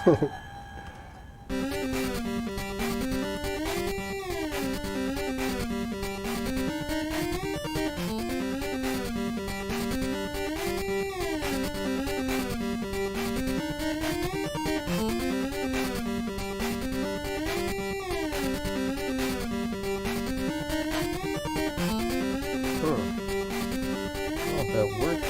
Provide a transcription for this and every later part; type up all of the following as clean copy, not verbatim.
That worked.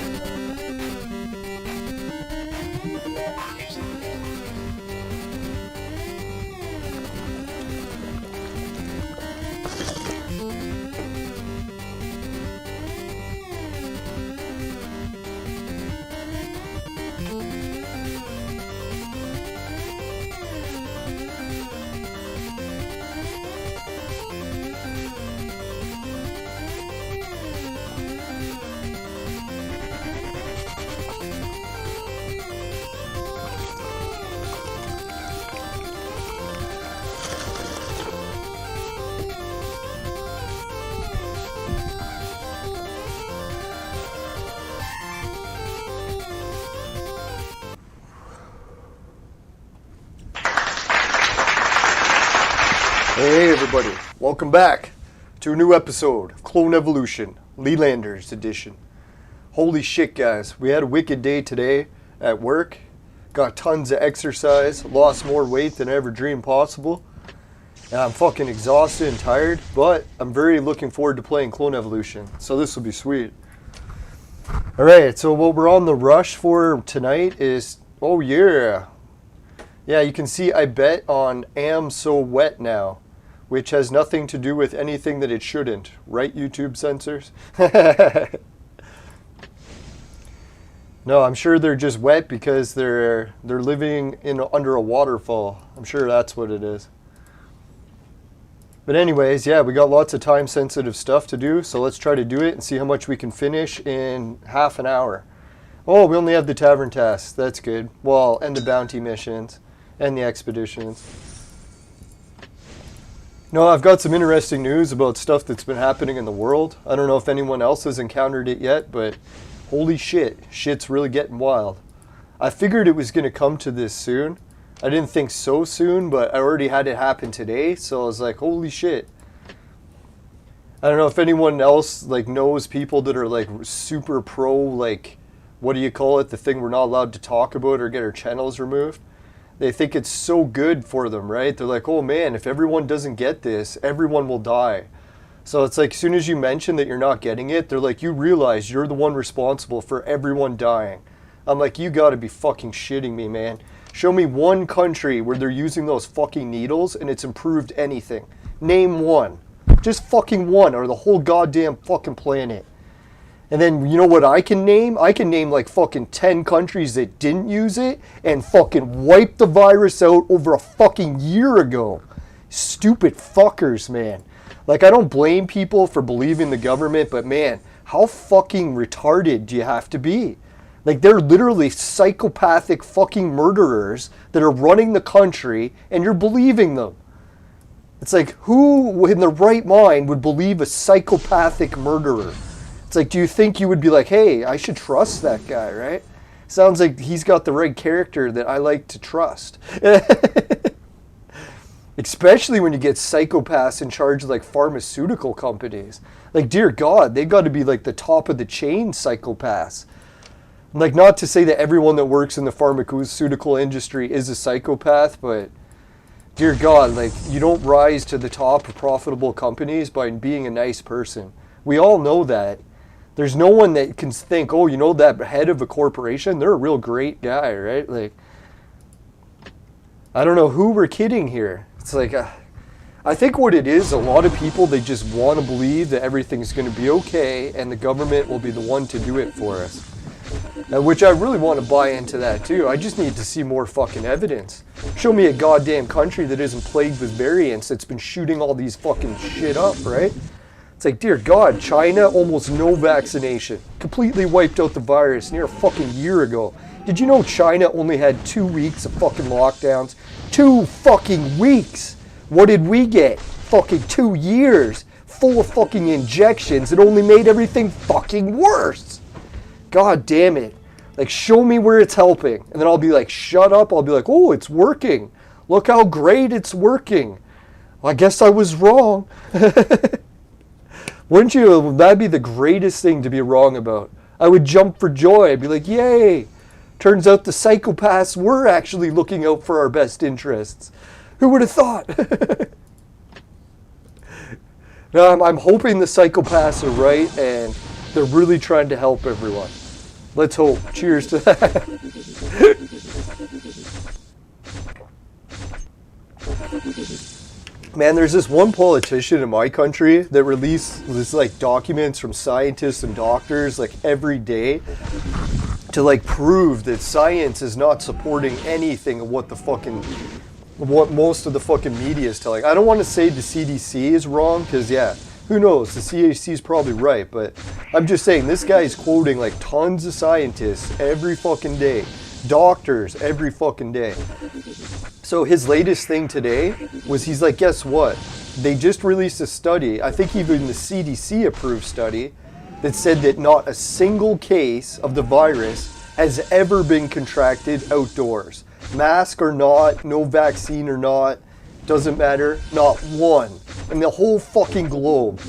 Hey everybody, welcome back to a new episode of Clone Evolution Lelanders edition. Holy shit guys, we had a wicked day today at work. Got tons of exercise, lost more weight than I ever dreamed possible. And I'm fucking exhausted and tired, but I'm very looking forward to playing Clone Evolution, so this will be sweet. Alright, so what we're on the rush for tonight is, oh yeah. Yeah, you can see I bet on Am So Wet now, which has nothing to do with anything that it shouldn't. Right, YouTube censors? No, I'm sure they're just wet because they're living under a waterfall. I'm sure that's what it is. But anyways, yeah, we got lots of time-sensitive stuff to do, so let's try to do it and see how much we can finish in half an hour. Oh, we only have the tavern tasks. That's good. Well, and the bounty missions and the expeditions. No, I've got some interesting news about stuff that's been happening in the world. I don't know if anyone else has encountered it yet, but holy shit, shit's really getting wild. I figured it was going to come to this soon. I didn't think so soon, but I already had it happen today, so I was like, holy shit. I don't know if anyone else like knows people that are like super pro, like, what do you call it? The thing we're not allowed to talk about or get our channels removed. They think it's so good for them, right? They're like, oh man, if everyone doesn't get this, everyone will die. So it's like, as soon as you mention that you're not getting it, they're like, you realize you're the one responsible for everyone dying. I'm like, you gotta be fucking shitting me, man. Show me one country where they're using those fucking needles and it's improved anything. Name one. Just fucking one, or the whole goddamn fucking planet. And then, you know what I can name? I can name like fucking 10 countries that didn't use it and fucking wiped the virus out over a fucking year ago. Stupid fuckers, man. Like, I don't blame people for believing the government, but man, how fucking retarded do you have to be? Like, they're literally psychopathic fucking murderers that are running the country and you're believing them. It's like, who in their right mind would believe a psychopathic murderer? It's like, do you think you would be like, hey, I should trust that guy, right? Sounds like he's got the right character that I like to trust. Especially when you get psychopaths in charge of like pharmaceutical companies. Like, dear God, they got to be like the top of the chain psychopaths. Like, not to say that everyone that works in the pharmaceutical industry is a psychopath, but dear God, like, you don't rise to the top of profitable companies by being a nice person. We all know that. There's no one that can think, oh, you know, that head of a corporation, they're a real great guy, right? Like, I don't know who we're kidding here. It's like, I think what it is, a lot of people, they just want to believe that everything's going to be okay and the government will be the one to do it for us. Which I really want to buy into that too. I just need to see more fucking evidence. Show me a goddamn country that isn't plagued with variants that's been shooting all these fucking shit up, right? It's like, dear God, China, almost no vaccination. Completely wiped out the virus near a fucking year ago. Did you know China only had 2 weeks of fucking lockdowns? 2 fucking weeks! What did we get? Fucking 2 years full of fucking injections that only made everything fucking worse. God damn it. Like, show me where it's helping. And then I'll be like, shut up. I'll be like, oh, it's working. Look how great it's working. Well, I guess I was wrong. Wouldn't you? That'd be the greatest thing to be wrong about. I would jump for joy. I'd be like, yay. Turns out the psychopaths were actually looking out for our best interests. Who would have thought? No, I'm hoping the psychopaths are right and they're really trying to help everyone. Let's hope. Cheers to that. Man, there's this one politician in my country that releases like documents from scientists and doctors like every day to like prove that science is not supporting anything of what most of the fucking media is telling. I don't want to say the CDC is wrong, because yeah, who knows, the CDC is probably right, but I'm just saying this guy is quoting like tons of scientists every fucking day, doctors every fucking day. So his latest thing today was he's like, guess what? They just released a study, I think even the CDC approved study, that said that not a single case of the virus has ever been contracted outdoors. Mask or not, no vaccine or not, doesn't matter, not one in the whole fucking globe.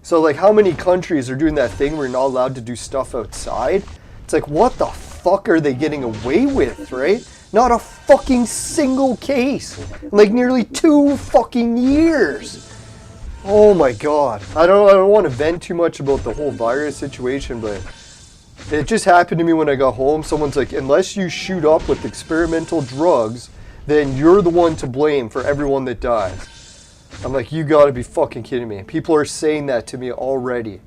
So like, how many countries are doing that thing where you're not allowed to do stuff outside? It's like, what the fuck are they getting away with, right? Not a fucking single case in like nearly 2 fucking years. Oh my god. I don't want to vent too much about the whole virus situation, but it just happened to me when I got home. Someone's like, unless you shoot up with experimental drugs, then you're the one to blame for everyone that dies. I'm like, you gotta be fucking kidding me. People are saying that to me already.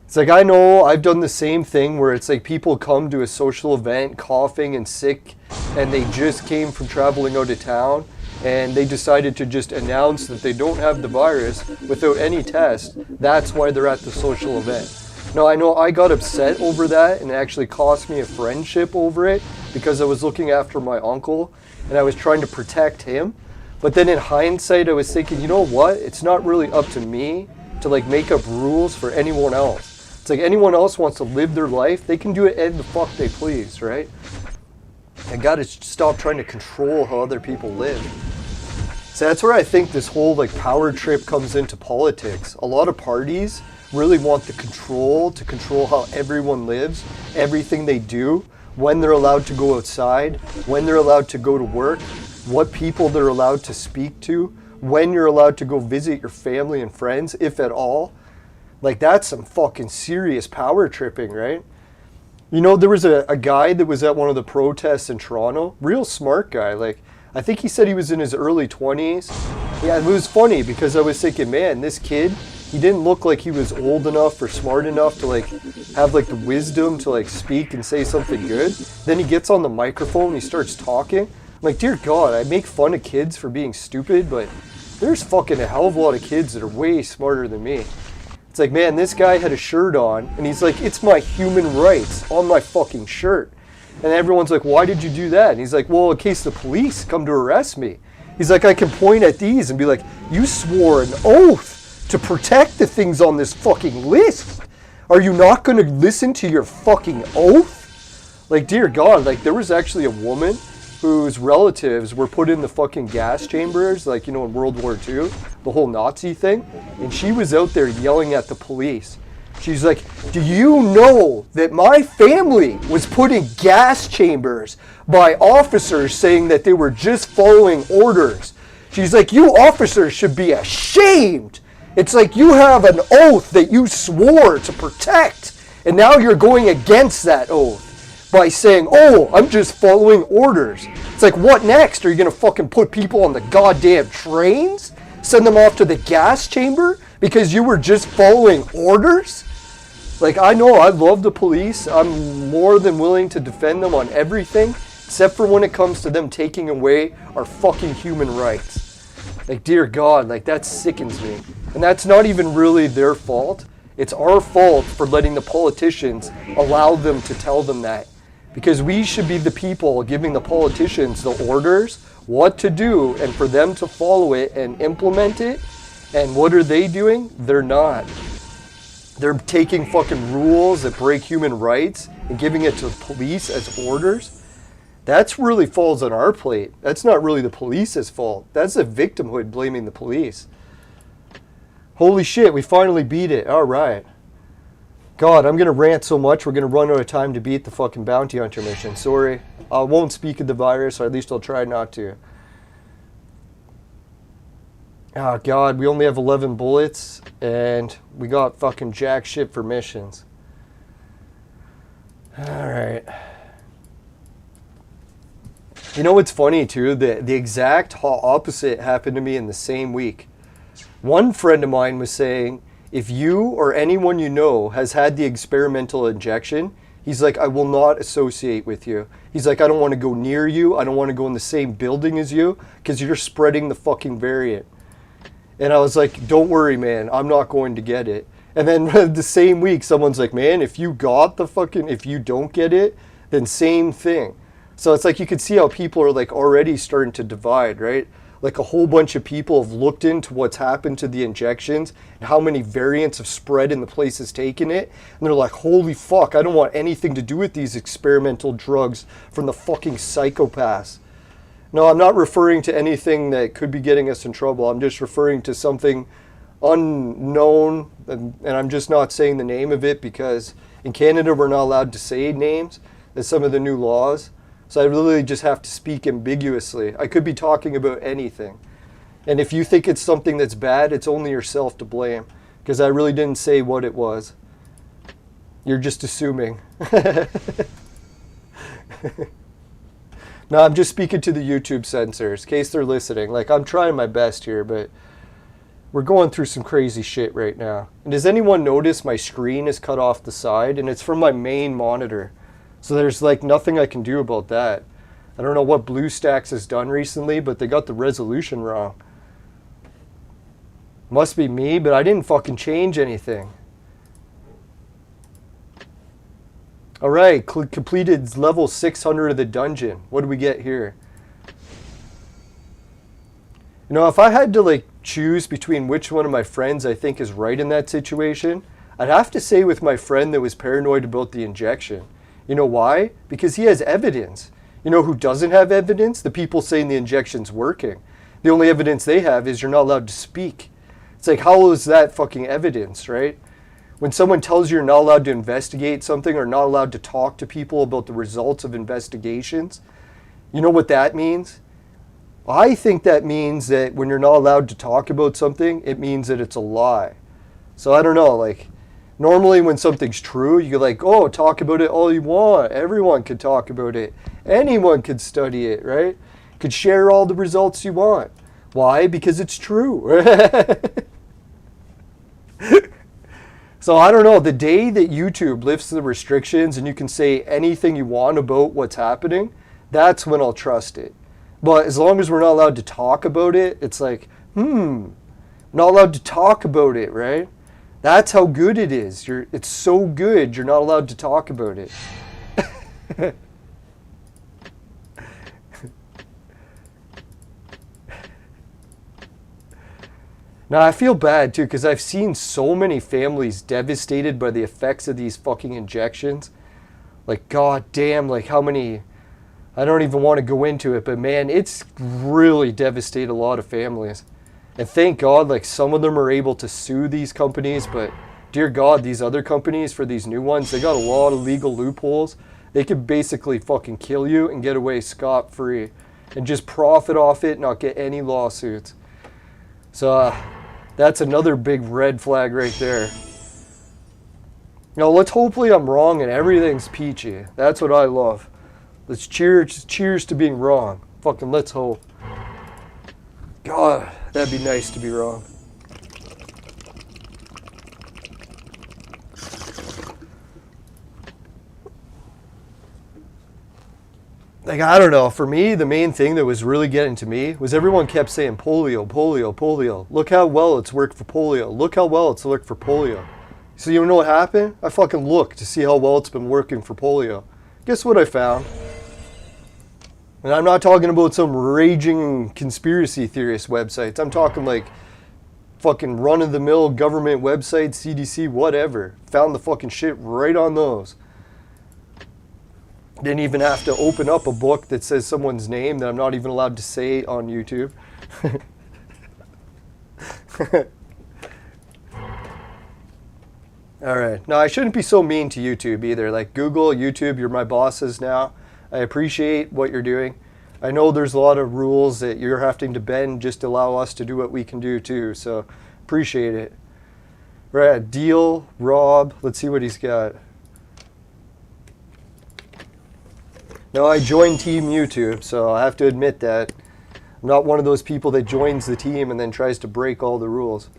It's like, I know I've done the same thing where it's like people come to a social event coughing and sick, and they just came from traveling out of town, and they decided to just announce that they don't have the virus without any test. That's why they're at the social event. Now, I know I got upset over that, and it actually cost me a friendship over it, because I was looking after my uncle and I was trying to protect him. But then in hindsight, I was thinking, you know what? It's not really up to me to like make up rules for anyone else. It's like, anyone else wants to live their life, they can do it any the fuck they please, right? I gotta stop trying to control how other people live. So that's where I think this whole like power trip comes into politics. A lot of parties really want the control to control how everyone lives, everything they do, when they're allowed to go outside, when they're allowed to go to work, what people they're allowed to speak to, when you're allowed to go visit your family and friends, if at all. Like, that's some fucking serious power tripping, right? You know, there was a guy that was at one of the protests in Toronto, real smart guy. Like, I think he said he was in his early 20s. Yeah, it was funny because I was thinking, man, this kid, he didn't look like he was old enough or smart enough to like have like the wisdom to like speak and say something good. Then he gets on the microphone, he starts talking. I'm like, dear God, I make fun of kids for being stupid, but there's fucking a hell of a lot of kids that are way smarter than me. It's like, man, this guy had a shirt on, and he's like, it's my human rights on my fucking shirt. And everyone's like, why did you do that? And he's like, well, in case the police come to arrest me. He's like, I can point at these and be like, you swore an oath to protect the things on this fucking list. Are you not going to listen to your fucking oath? Like, dear God, like, there was actually a woman whose relatives were put in the fucking gas chambers, like, you know, in World War II, the whole Nazi thing, and she was out there yelling at the police. She's like, do you know that my family was put in gas chambers by officers saying that they were just following orders? She's like, you officers should be ashamed. It's like you have an oath that you swore to protect, and now you're going against that oath by saying, oh, I'm just following orders. It's like, what next? Are you going to fucking put people on the goddamn trains? Send them off to the gas chamber because you were just following orders? Like, I know I love the police. I'm more than willing to defend them on everything, except for when it comes to them taking away our fucking human rights. Like, dear God, like, that sickens me. And that's not even really their fault. It's our fault for letting the politicians allow them to tell them that. Because we should be the people giving the politicians the orders, what to do, and for them to follow it and implement it. And what are they doing? They're not. They're taking fucking rules that break human rights and giving it to the police as orders. That's really falls on our plate. That's not really the police's fault. That's the victimhood blaming the police. Holy shit, we finally beat it. All right. God, I'm going to rant so much, we're going to run out of time to beat the fucking bounty hunter mission. Sorry. I won't speak of the virus, or at least I'll try not to. Oh, God, we only have 11 bullets, and we got fucking jack shit for missions. Alright. You know what's funny, too? The exact opposite happened to me in the same week. One friend of mine was saying, if you or anyone you know has had the experimental injection, he's like, I will not associate with you. He's like, I don't want to go near you. I don't want to go in the same building as you because you're spreading the fucking variant. And I was like, don't worry, man. I'm not going to get it. And then the same week, someone's like, man, if you don't get it, then same thing. So it's like you could see how people are like already starting to divide, right? Like a whole bunch of people have looked into what's happened to the injections and how many variants have spread in the places taking it. And they're like, holy fuck, I don't want anything to do with these experimental drugs from the fucking psychopaths. No, I'm not referring to anything that could be getting us in trouble. I'm just referring to something unknown. And I'm just not saying the name of it because in Canada, we're not allowed to say names. That's some of the new laws. So I really just have to speak ambiguously. I could be talking about anything. And if you think it's something that's bad, it's only yourself to blame. Because I really didn't say what it was. You're just assuming. No, I'm just speaking to the YouTube censors, in case they're listening. Like, I'm trying my best here, but we're going through some crazy shit right now. And does anyone notice my screen is cut off the side? And it's from my main monitor. So there's like nothing I can do about that. I don't know what BlueStacks has done recently, but they got the resolution wrong. Must be me, but I didn't fucking change anything. Alright, completed level 600 of the dungeon. What do we get here? You know, if I had to like choose between which one of my friends I think is right in that situation, I'd have to say with my friend that was paranoid about the injection. You know why? Because he has evidence. You know who doesn't have evidence? The people saying the injection's working. The only evidence they have is you're not allowed to speak. It's like, how is that fucking evidence, right? When someone tells you you're not allowed to investigate something or not allowed to talk to people about the results of investigations, you know what that means? I think that means that when you're not allowed to talk about something, it means that it's a lie. So I don't know, like, normally when something's true, you're like, oh, talk about it all you want. Everyone could talk about it. Anyone could study it, right? Could share all the results you want. Why? Because it's true. So I don't know, the day that YouTube lifts the restrictions and you can say anything you want about what's happening, that's when I'll trust it. But as long as we're not allowed to talk about it, it's like, not allowed to talk about it, right? That's how good it is. It's so good, you're not allowed to talk about it. Now, I feel bad, too, because I've seen so many families devastated by the effects of these fucking injections. Like, god damn, like how many... I don't even want to go into it, but man, it's really devastated a lot of families. And thank God, like, some of them are able to sue these companies, but dear God, these other companies for these new ones, they got a lot of legal loopholes. They could basically fucking kill you and get away scot-free and just profit off it, not get any lawsuits. So that's another big red flag right there. Now, hopefully I'm wrong and everything's peachy. That's what I love. Let's cheers to being wrong. Fucking let's hope. God, that'd be nice to be wrong. Like, I don't know, for me, the main thing that was really getting to me was everyone kept saying polio, polio, polio. Look how well it's worked for polio. Look how well it's worked for polio. So you know what happened? I fucking looked to see how well it's been working for polio. Guess what I found? And I'm not talking about some raging conspiracy theorist websites. I'm talking like fucking run-of-the-mill government website, CDC, whatever. Found the fucking shit right on those. Didn't even have to open up a book that says someone's name that I'm not even allowed to say on YouTube. Alright, no, I shouldn't be so mean to YouTube either. Like Google, YouTube, you're my bosses now. I appreciate what you're doing. I know there's a lot of rules that you're having to bend just to allow us to do what we can do too, so appreciate it. Right, Deal, Rob, let's see what he's got. No, I joined Team YouTube, so I have to admit that. I'm not one of those people that joins the team and then tries to break all the rules.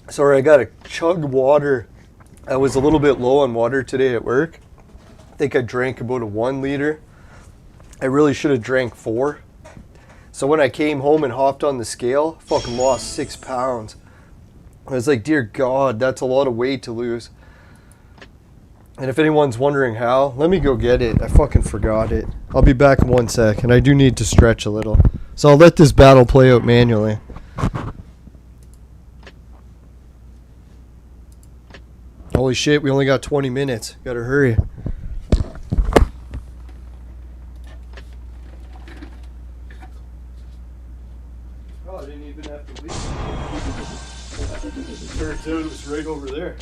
Sorry, I got to chug water. I was a little bit low on water today at work. I think I drank about a 1 liter. I really should have drank 4. So when I came home and hopped on the scale, fucking lost 6 pounds. I was like, dear God, that's a lot of weight to lose. And if anyone's wondering how, let me go get it. I fucking forgot it. I'll be back in 1 sec, and I do need to stretch a little. So I'll let this battle play out manually. Holy shit, we only got 20 minutes. Gotta hurry. Oh, I didn't even have to leave. Turns out it was right over there.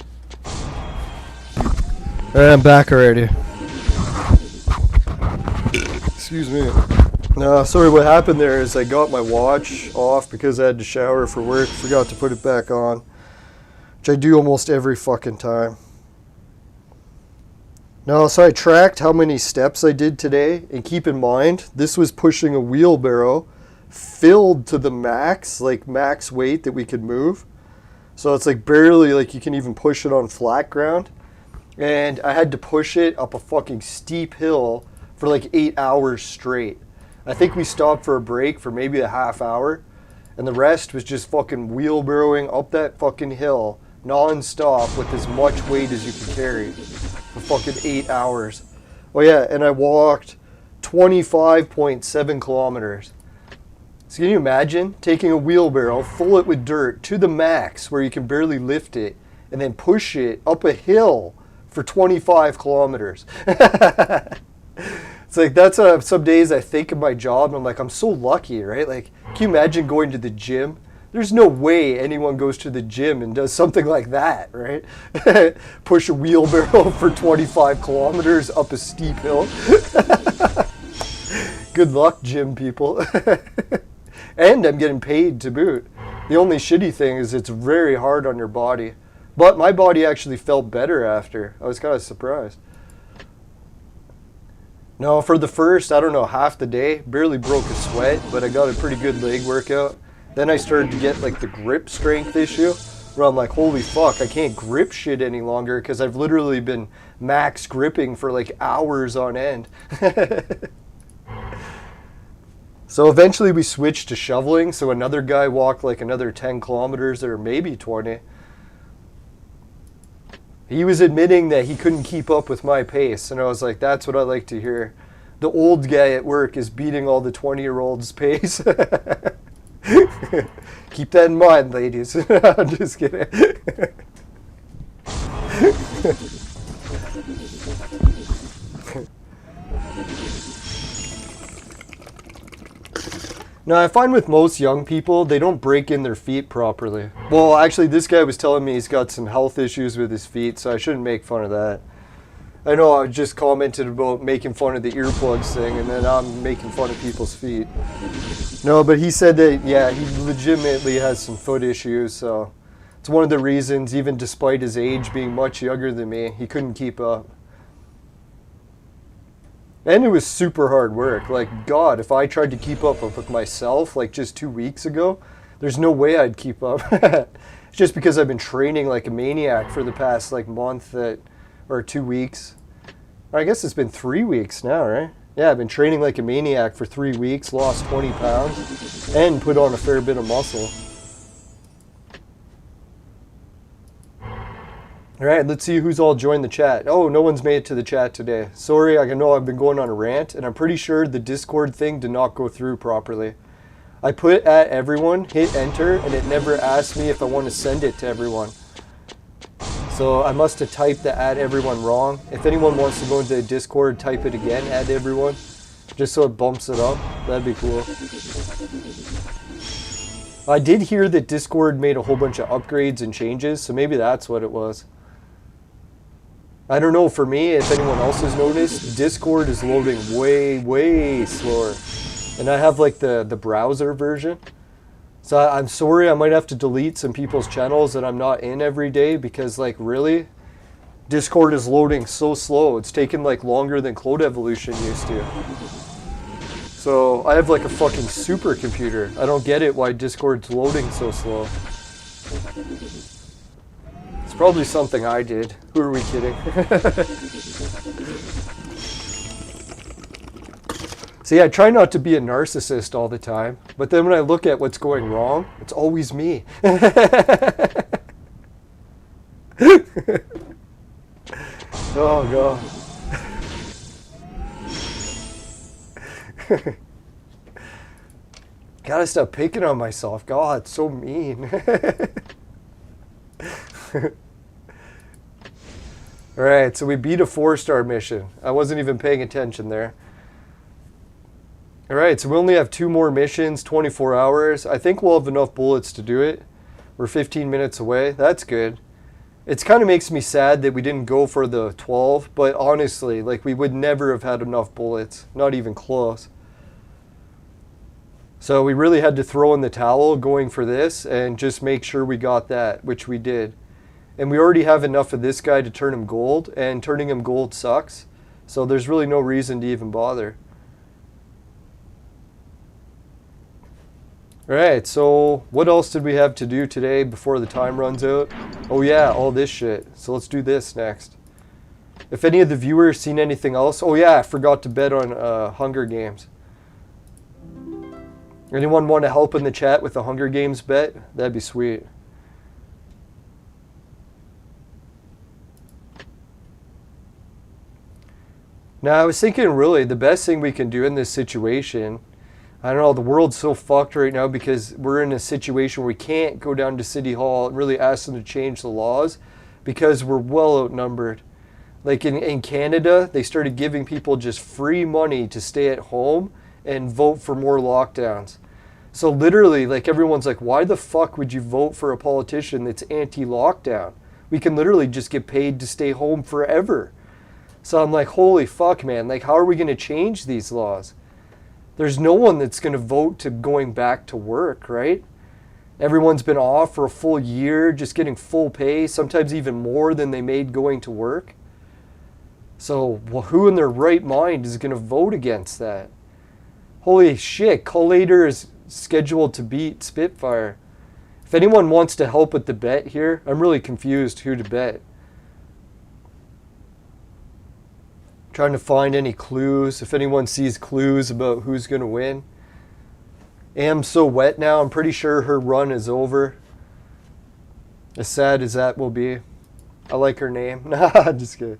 Alright, I'm back already. Excuse me. No, sorry, what happened there is I got my watch off because I had to shower for work. Forgot to put it back on. Which I do almost every fucking time. No, so I tracked how many steps I did today, and keep in mind, this was pushing a wheelbarrow filled to the max, like max weight that we could move. So it's like barely like you can even push it on flat ground. And I had to push it up a fucking steep hill for like 8 hours straight. I think we stopped for a break for maybe a half hour, and the rest was just fucking wheelbarrowing up that fucking hill non-stop with as much weight as you can carry for fucking 8 hours. Oh yeah, and I walked 25.7 kilometers. So can you imagine taking a wheelbarrow, fill it with dirt to the max where you can barely lift it, and then push it up a hill for 25 kilometers? It's like, that's some days I think of my job and I'm like, I'm so lucky, right? Like, can you imagine going to the gym? There's no way anyone goes to the gym and does something like that, right? Push a wheelbarrow for 25 kilometers up a steep hill. Good luck, gym people. And I'm getting paid to boot. The only shitty thing is it's very hard on your body. But my body actually felt better after. I was kind of surprised. No, for the first, I don't know, half the day, barely broke a sweat, but I got a pretty good leg workout. Then I started to get like the grip strength issue, where I'm like, holy fuck, I can't grip shit any longer because I've literally been max gripping for like hours on end. So eventually we switched to shoveling, so another guy walked like another 10 kilometers or maybe 20. He was admitting that he couldn't keep up with my pace, and I was like, that's what I like to hear. The old guy at work is beating all the 20-year-olds' pace. Keep that in mind, ladies. I'm just kidding. Now, I find with most young people, they don't break in their feet properly. Well, actually, this guy was telling me he's got some health issues with his feet, so I shouldn't make fun of that. I know I just commented about making fun of the earplugs thing, and then I'm making fun of people's feet. No, but he said that, yeah, he legitimately has some foot issues, so it's one of the reasons, even despite his age being much younger than me, he couldn't keep up. And it was super hard work. Like, God, if I tried to keep up with myself, like just 2 weeks ago, there's no way I'd keep up. It's just because I've been training like a maniac for the past like month or 2 weeks. I guess it's been 3 weeks now, right? Yeah, I've been training like a maniac for 3 weeks, lost 20 pounds, and put on a fair bit of muscle. All right, let's see who's all joined the chat. Oh, no one's made it to the chat today. Sorry, I know I've been going on a rant, and I'm pretty sure the Discord thing did not go through properly. I put at everyone, hit enter, and it never asked me if I want to send it to everyone. So I must have typed the add everyone wrong. If anyone wants to go into Discord, type it again, add everyone, just so it bumps it up. That'd be cool. I did hear that Discord made a whole bunch of upgrades and changes, so maybe that's what it was. I don't know, for me, if anyone else has noticed, Discord is loading way, way slower. And I have like the browser version. So I'm sorry, I might have to delete some people's channels that I'm not in every day because like really, Discord is loading so slow. It's taking like longer than Code Evolution used to. So I have like a fucking supercomputer. I don't get it why Discord's loading so slow. It's probably something I did. Who are we kidding? See, I try not to be a narcissist all the time, but then when I look at what's going wrong, it's always me. Oh, God. Gotta stop picking on myself. God, it's so mean. Alright, so we beat a 4-star mission. I wasn't even paying attention there. Alright, so we only have 2 more missions, 24 hours. I think we'll have enough bullets to do it. We're 15 minutes away. That's good. It kind of makes me sad that we didn't go for the 12, but honestly, like we would never have had enough bullets. Not even close. So we really had to throw in the towel going for this and just make sure we got that, which we did. And we already have enough of this guy to turn him gold, and turning him gold sucks. So there's really no reason to even bother. Alright, so what else did we have to do today before the time runs out? Oh yeah, all this shit. So let's do this next. If any of the viewers seen anything else, oh yeah, I forgot to bet on Hunger Games. Anyone want to help in the chat with the Hunger Games bet? That'd be sweet. Now, I was thinking really the best thing we can do in this situation, I don't know, the world's so fucked right now because we're in a situation where we can't go down to City Hall and really ask them to change the laws because we're well outnumbered. Like in Canada, they started giving people just free money to stay at home and vote for more lockdowns. So literally, like everyone's like, why the fuck would you vote for a politician that's anti-lockdown? We can literally just get paid to stay home forever. So I'm like, holy fuck, man. Like, how are we going to change these laws? There's no one that's going to vote to going back to work, right? Everyone's been off for a full year, just getting full pay, sometimes even more than they made going to work. So, well, who in their right mind is going to vote against that? Holy shit, Collator is scheduled to beat Spitfire. If anyone wants to help with the bet here, I'm really confused who to bet. Trying to find any clues, if anyone sees clues about who's going to win. Am so wet now, I'm pretty sure her run is over. As sad as that will be. I like her name. Nah, just kidding.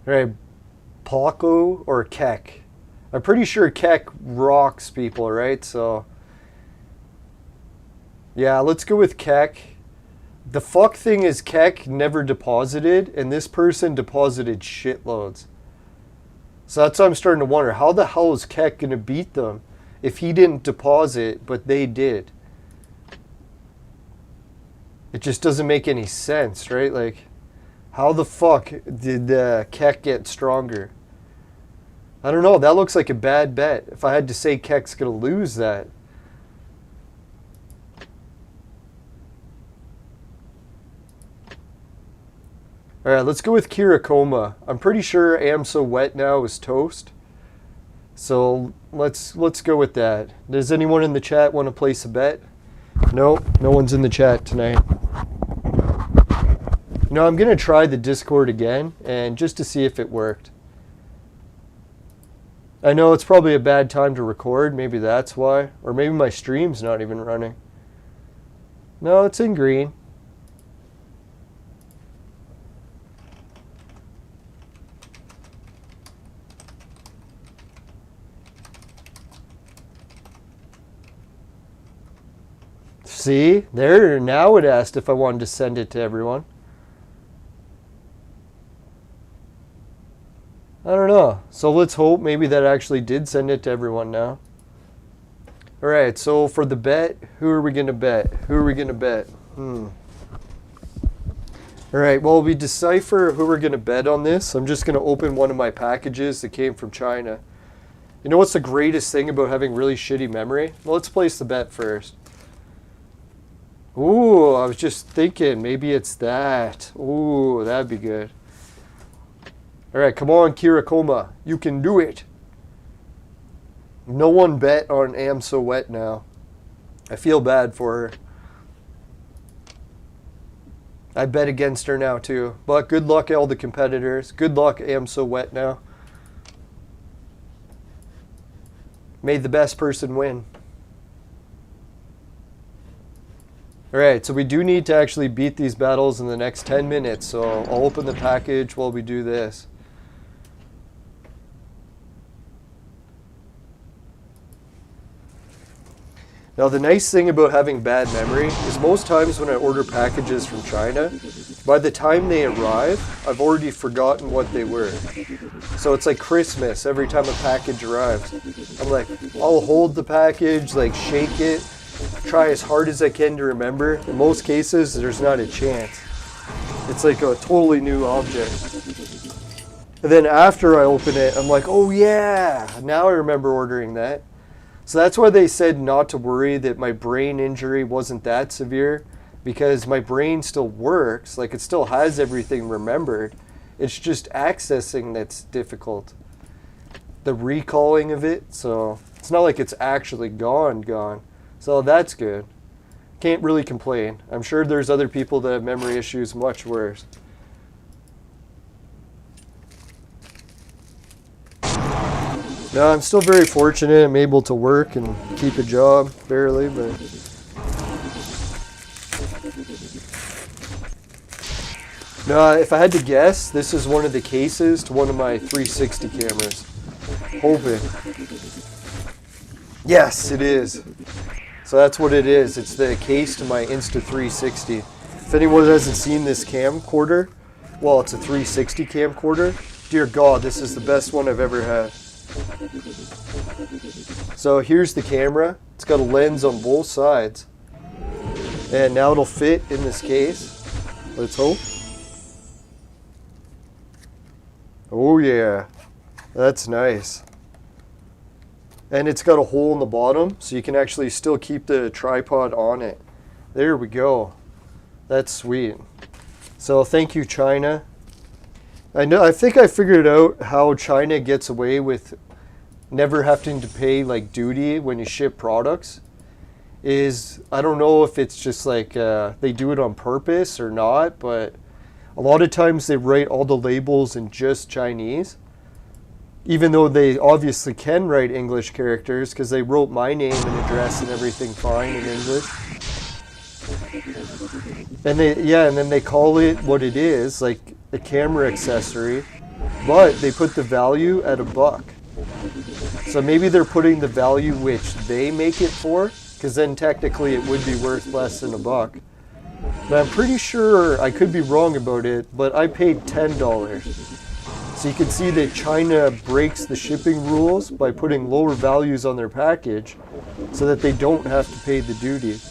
Alright, Paco or Keck? I'm pretty sure Keck rocks people, right? So, yeah, let's go with Keck. The fuck thing is Keck never deposited, and this person deposited shitloads. So that's what I'm starting to wonder. How the hell is Keck going to beat them if he didn't deposit, but they did? It just doesn't make any sense, right? Like, how the fuck did Keck get stronger? I don't know. That looks like a bad bet. If I had to say Keck's going to lose that. Alright, let's go with Kirakoma. I'm pretty sure Am So Wet now is toast. So let's go with that. Does anyone in the chat want to place a bet? Nope, no one's in the chat tonight. No, I'm going to try the Discord again, and just to see if it worked. I know it's probably a bad time to record, maybe that's why. Or maybe my stream's not even running. No, it's in green. See? There, now it asked if I wanted to send it to everyone. I don't know. So let's hope maybe that actually did send it to everyone now. Alright, so for the bet, who are we going to bet? Who are we going to bet? Alright, well, we decipher who we're going to bet on this. I'm just going to open one of my packages that came from China. You know what's the greatest thing about having really shitty memory? Well, let's place the bet first. Ooh, I was just thinking, maybe it's that. Ooh, that'd be good. Alright, come on, Kirakoma. You can do it. No one bet on Am So Wet now. I feel bad for her. I bet against her now too. But good luck all the competitors. Good luck Am So Wet now. May the best person win. Alright, so we do need to actually beat these battles in the next 10 minutes. So I'll open the package while we do this. Now the nice thing about having bad memory is most times when I order packages from China, by the time they arrive, I've already forgotten what they were. So it's like Christmas every time a package arrives. I'm like, I'll hold the package, like shake it, try as hard as I can to remember. In most cases, there's not a chance. It's like a totally new object. And then after I open it, I'm like, oh yeah, now I remember ordering that. So that's why they said not to worry that my brain injury wasn't that severe, because my brain still works, like it still has everything remembered. It's just accessing that's difficult. The recalling of it, so it's not like it's actually gone. So that's good. Can't really complain. I'm sure there's other people that have memory issues much worse. No, I'm still very fortunate. I'm able to work and keep a job, barely, but... No, if I had to guess, this is one of the cases to one of my 360 cameras. Hoping. Yes, it is. So that's what it is. It's the case to my Insta360. If anyone hasn't seen this camcorder, well, it's a 360 camcorder. Dear God, this is the best one I've ever had. So here's the camera. It's got a lens on both sides. And now it'll fit in this case. Let's hope. Oh yeah, that's nice. And it's got a hole in the bottom, so you can actually still keep the tripod on it. There we go. That's sweet. So thank you, China. I think I figured out how China gets away with never having to pay like duty when you ship products. I don't know if it's just like they do it on purpose or not, but a lot of times they write all the labels in just Chinese, even though they obviously can write English characters because they wrote my name and address and everything fine in English. And then they call it what it is, like a camera accessory, but they put the value at $1. So maybe they're putting the value which they make it for, because then technically it would be worth less than $1. But I'm pretty sure, I could be wrong about it, but I paid $10. So you can see that China breaks the shipping rules by putting lower values on their package so that they don't have to pay the duty.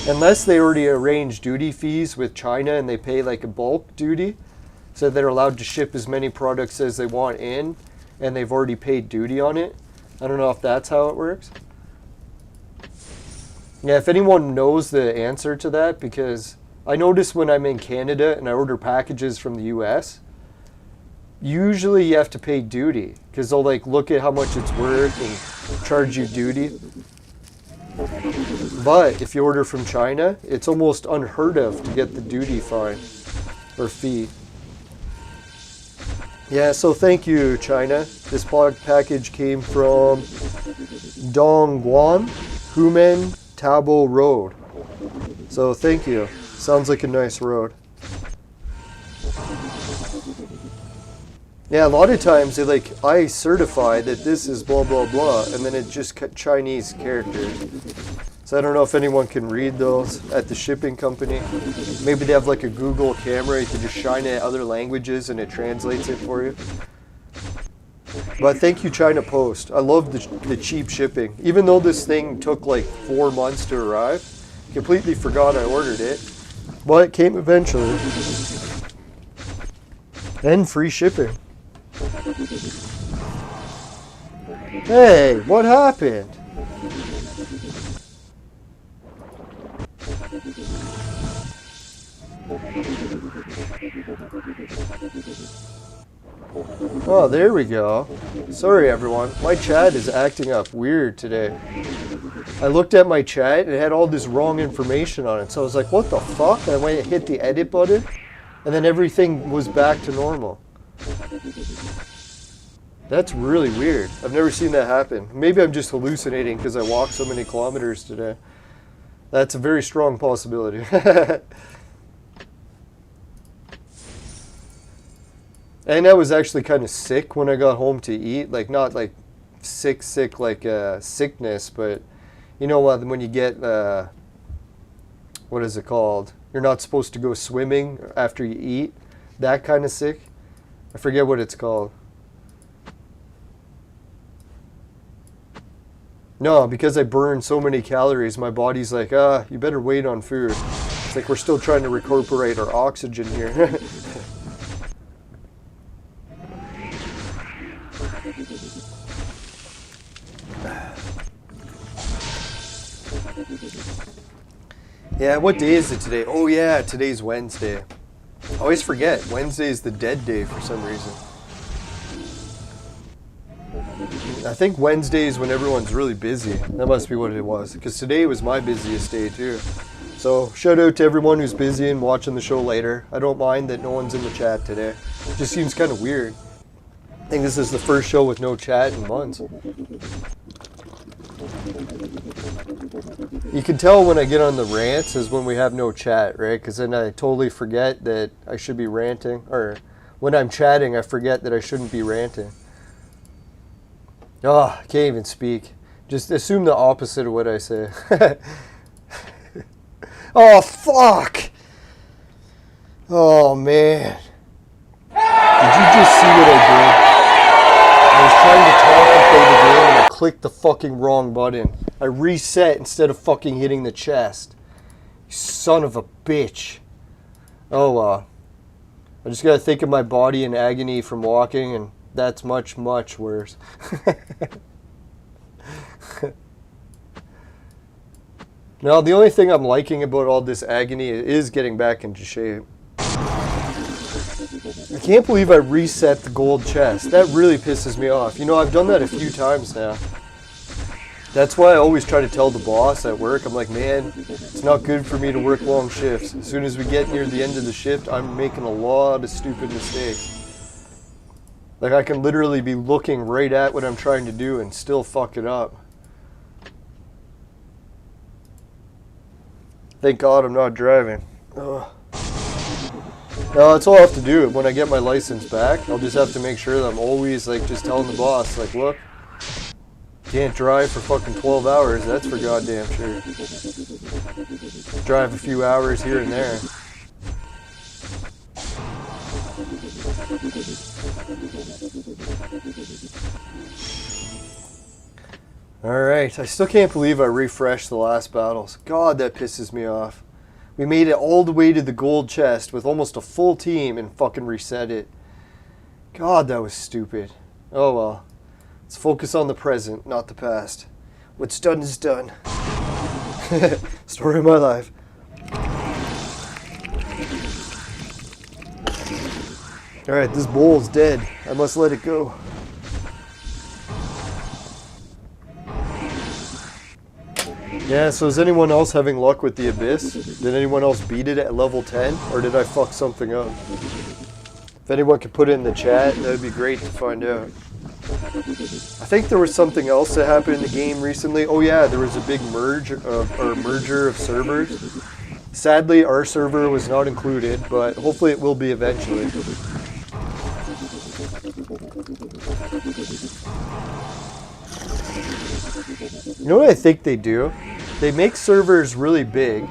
Unless they already arrange duty fees with China and they pay like a bulk duty, so they're allowed to ship as many products as they want in, and they've already paid duty on it. I don't know if that's how it works. Yeah, if anyone knows the answer to that, because I notice when I'm in Canada and I order packages from the US, usually you have to pay duty, because they'll like look at how much it's worth and charge you duty. But if you order from China, it's almost unheard of to get the duty fine or fee. Yeah, so thank you, China. This package came from Dongguan, Humen Tabo Road. So thank you. Sounds like a nice road. Yeah, a lot of times I certify that this is blah blah blah, and then it's just Chinese characters. So I don't know if anyone can read those at the shipping company. Maybe they have like a Google camera, you can just shine it at other languages and it translates it for you. But thank you, China Post. I love the cheap shipping. Even though this thing took like 4 months to arrive, completely forgot I ordered it. But it came eventually. And free shipping. Hey, what happened? Oh, there we go. Sorry everyone, my chat is acting up weird today. I looked at my chat and it had all this wrong information on it, so I was like, what the fuck? And I went and hit the edit button, and then everything was back to normal. That's really weird. I've never seen that happen. Maybe I'm just hallucinating because I walked so many kilometers today. That's a very strong possibility. And I was actually kind of sick when I got home to eat. Like, not like sick like sickness, but you know what, when you get, what is it called? You're not supposed to go swimming after you eat. That kind of sick. I forget what it's called. No, because I burned so many calories, my body's like, you better wait on food. It's like we're still trying to recuperate our oxygen here. Yeah, what day is it today? Oh yeah, today's Wednesday. I always forget, Wednesday is the dead day for some reason. I think Wednesday is when everyone's really busy. That must be what it was, because today was my busiest day too. So shout out to everyone who's busy and watching the show later. I don't mind that no one's in the chat today. It just seems kind of weird. I think this is the first show with no chat in months. You can tell when I get on the rants is when we have no chat, right? Because then I totally forget that I should be ranting. Or when I'm chatting, I forget that I shouldn't be ranting. Oh, I can't even speak. Just assume the opposite of what I say. Oh, fuck! Oh, man. Did you just see what I did? I was trying to talk and play the game and I clicked the fucking wrong button. I reset instead of fucking hitting the chest. You son of a bitch. Oh, I just gotta think of my body in agony from walking, and that's much, much worse. Now, the only thing I'm liking about all this agony is getting back into shape. I can't believe I reset the gold chest. That really pisses me off. You know, I've done that a few times now. That's why I always try to tell the boss at work, I'm like, man, it's not good for me to work long shifts. As soon as we get near the end of the shift, I'm making a lot of stupid mistakes. Like, I can literally be looking right at what I'm trying to do and still fuck it up. Thank God I'm not driving. Ugh. No, that's all I have to do. When I get my license back, I'll just have to make sure that I'm always, like, just telling the boss, like, look, can't drive for fucking 12 hours, that's for goddamn sure. Drive a few hours here and there. Alright, I still can't believe I refreshed the last battles. God, that pisses me off. We made it all the way to the gold chest with almost a full team and fucking reset it. God, that was stupid. Oh well. Let's focus on the present, not the past. What's done is done. Story of my life. Alright, this bowl's dead. I must let it go. Yeah, so is anyone else having luck with the Abyss? Did anyone else beat it at level 10? Or did I fuck something up? If anyone could put it in the chat, that would be great to find out. I think there was something else that happened in the game recently. Oh yeah, there was a big merger of servers. Sadly, our server was not included, but hopefully it will be eventually. You know what I think they do? they make servers really big,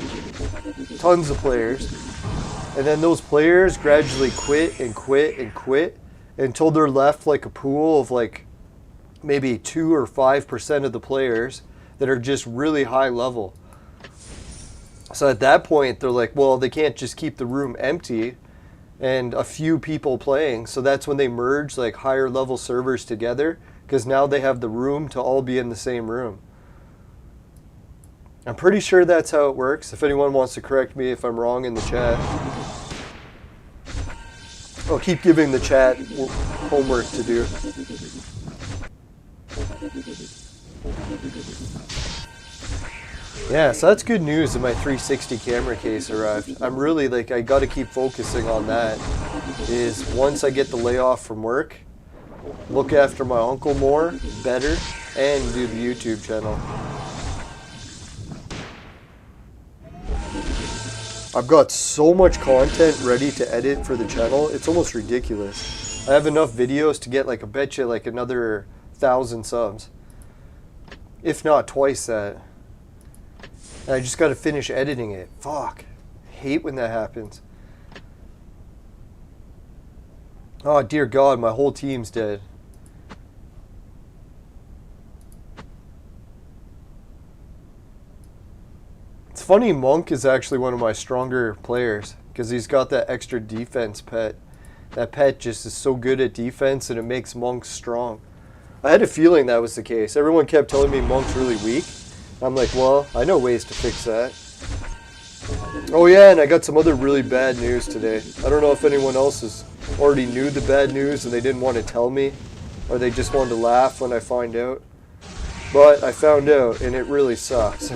tons of players, and then those players gradually quit and quit and quit until they're left like a pool of like maybe 2 or 5% of the players that are just really high level. So at that point, they're like, well, they can't just keep the room empty and a few people playing. So that's when they merge like higher level servers together, because now they have the room to all be in the same room. I'm pretty sure that's how it works. If anyone wants to correct me if I'm wrong in the chat. I'll keep giving the chat homework to do. Yeah, so that's good news that my 360 camera case arrived. I'm really like, I gotta keep focusing on that. Is once I get the layoff from work, look after my uncle more, better, and do the YouTube channel. I've got so much content ready to edit for the channel, it's almost ridiculous. I have enough videos to get like, I bet you like another 1,000 subs. If not twice that. And I just got to finish editing it. Fuck. I hate when that happens. Oh, dear God, my whole team's dead. It's funny, Monk is actually one of my stronger players because he's got that extra defense pet. That pet just is so good at defense and it makes Monk strong. I had a feeling that was the case. Everyone kept telling me Monk's really weak. I'm like, well, I know ways to fix that. Oh yeah, and I got some other really bad news today. I don't know if anyone else already knew the bad news and they didn't want to tell me, or they just wanted to laugh when I find out. But I found out, and it really sucks.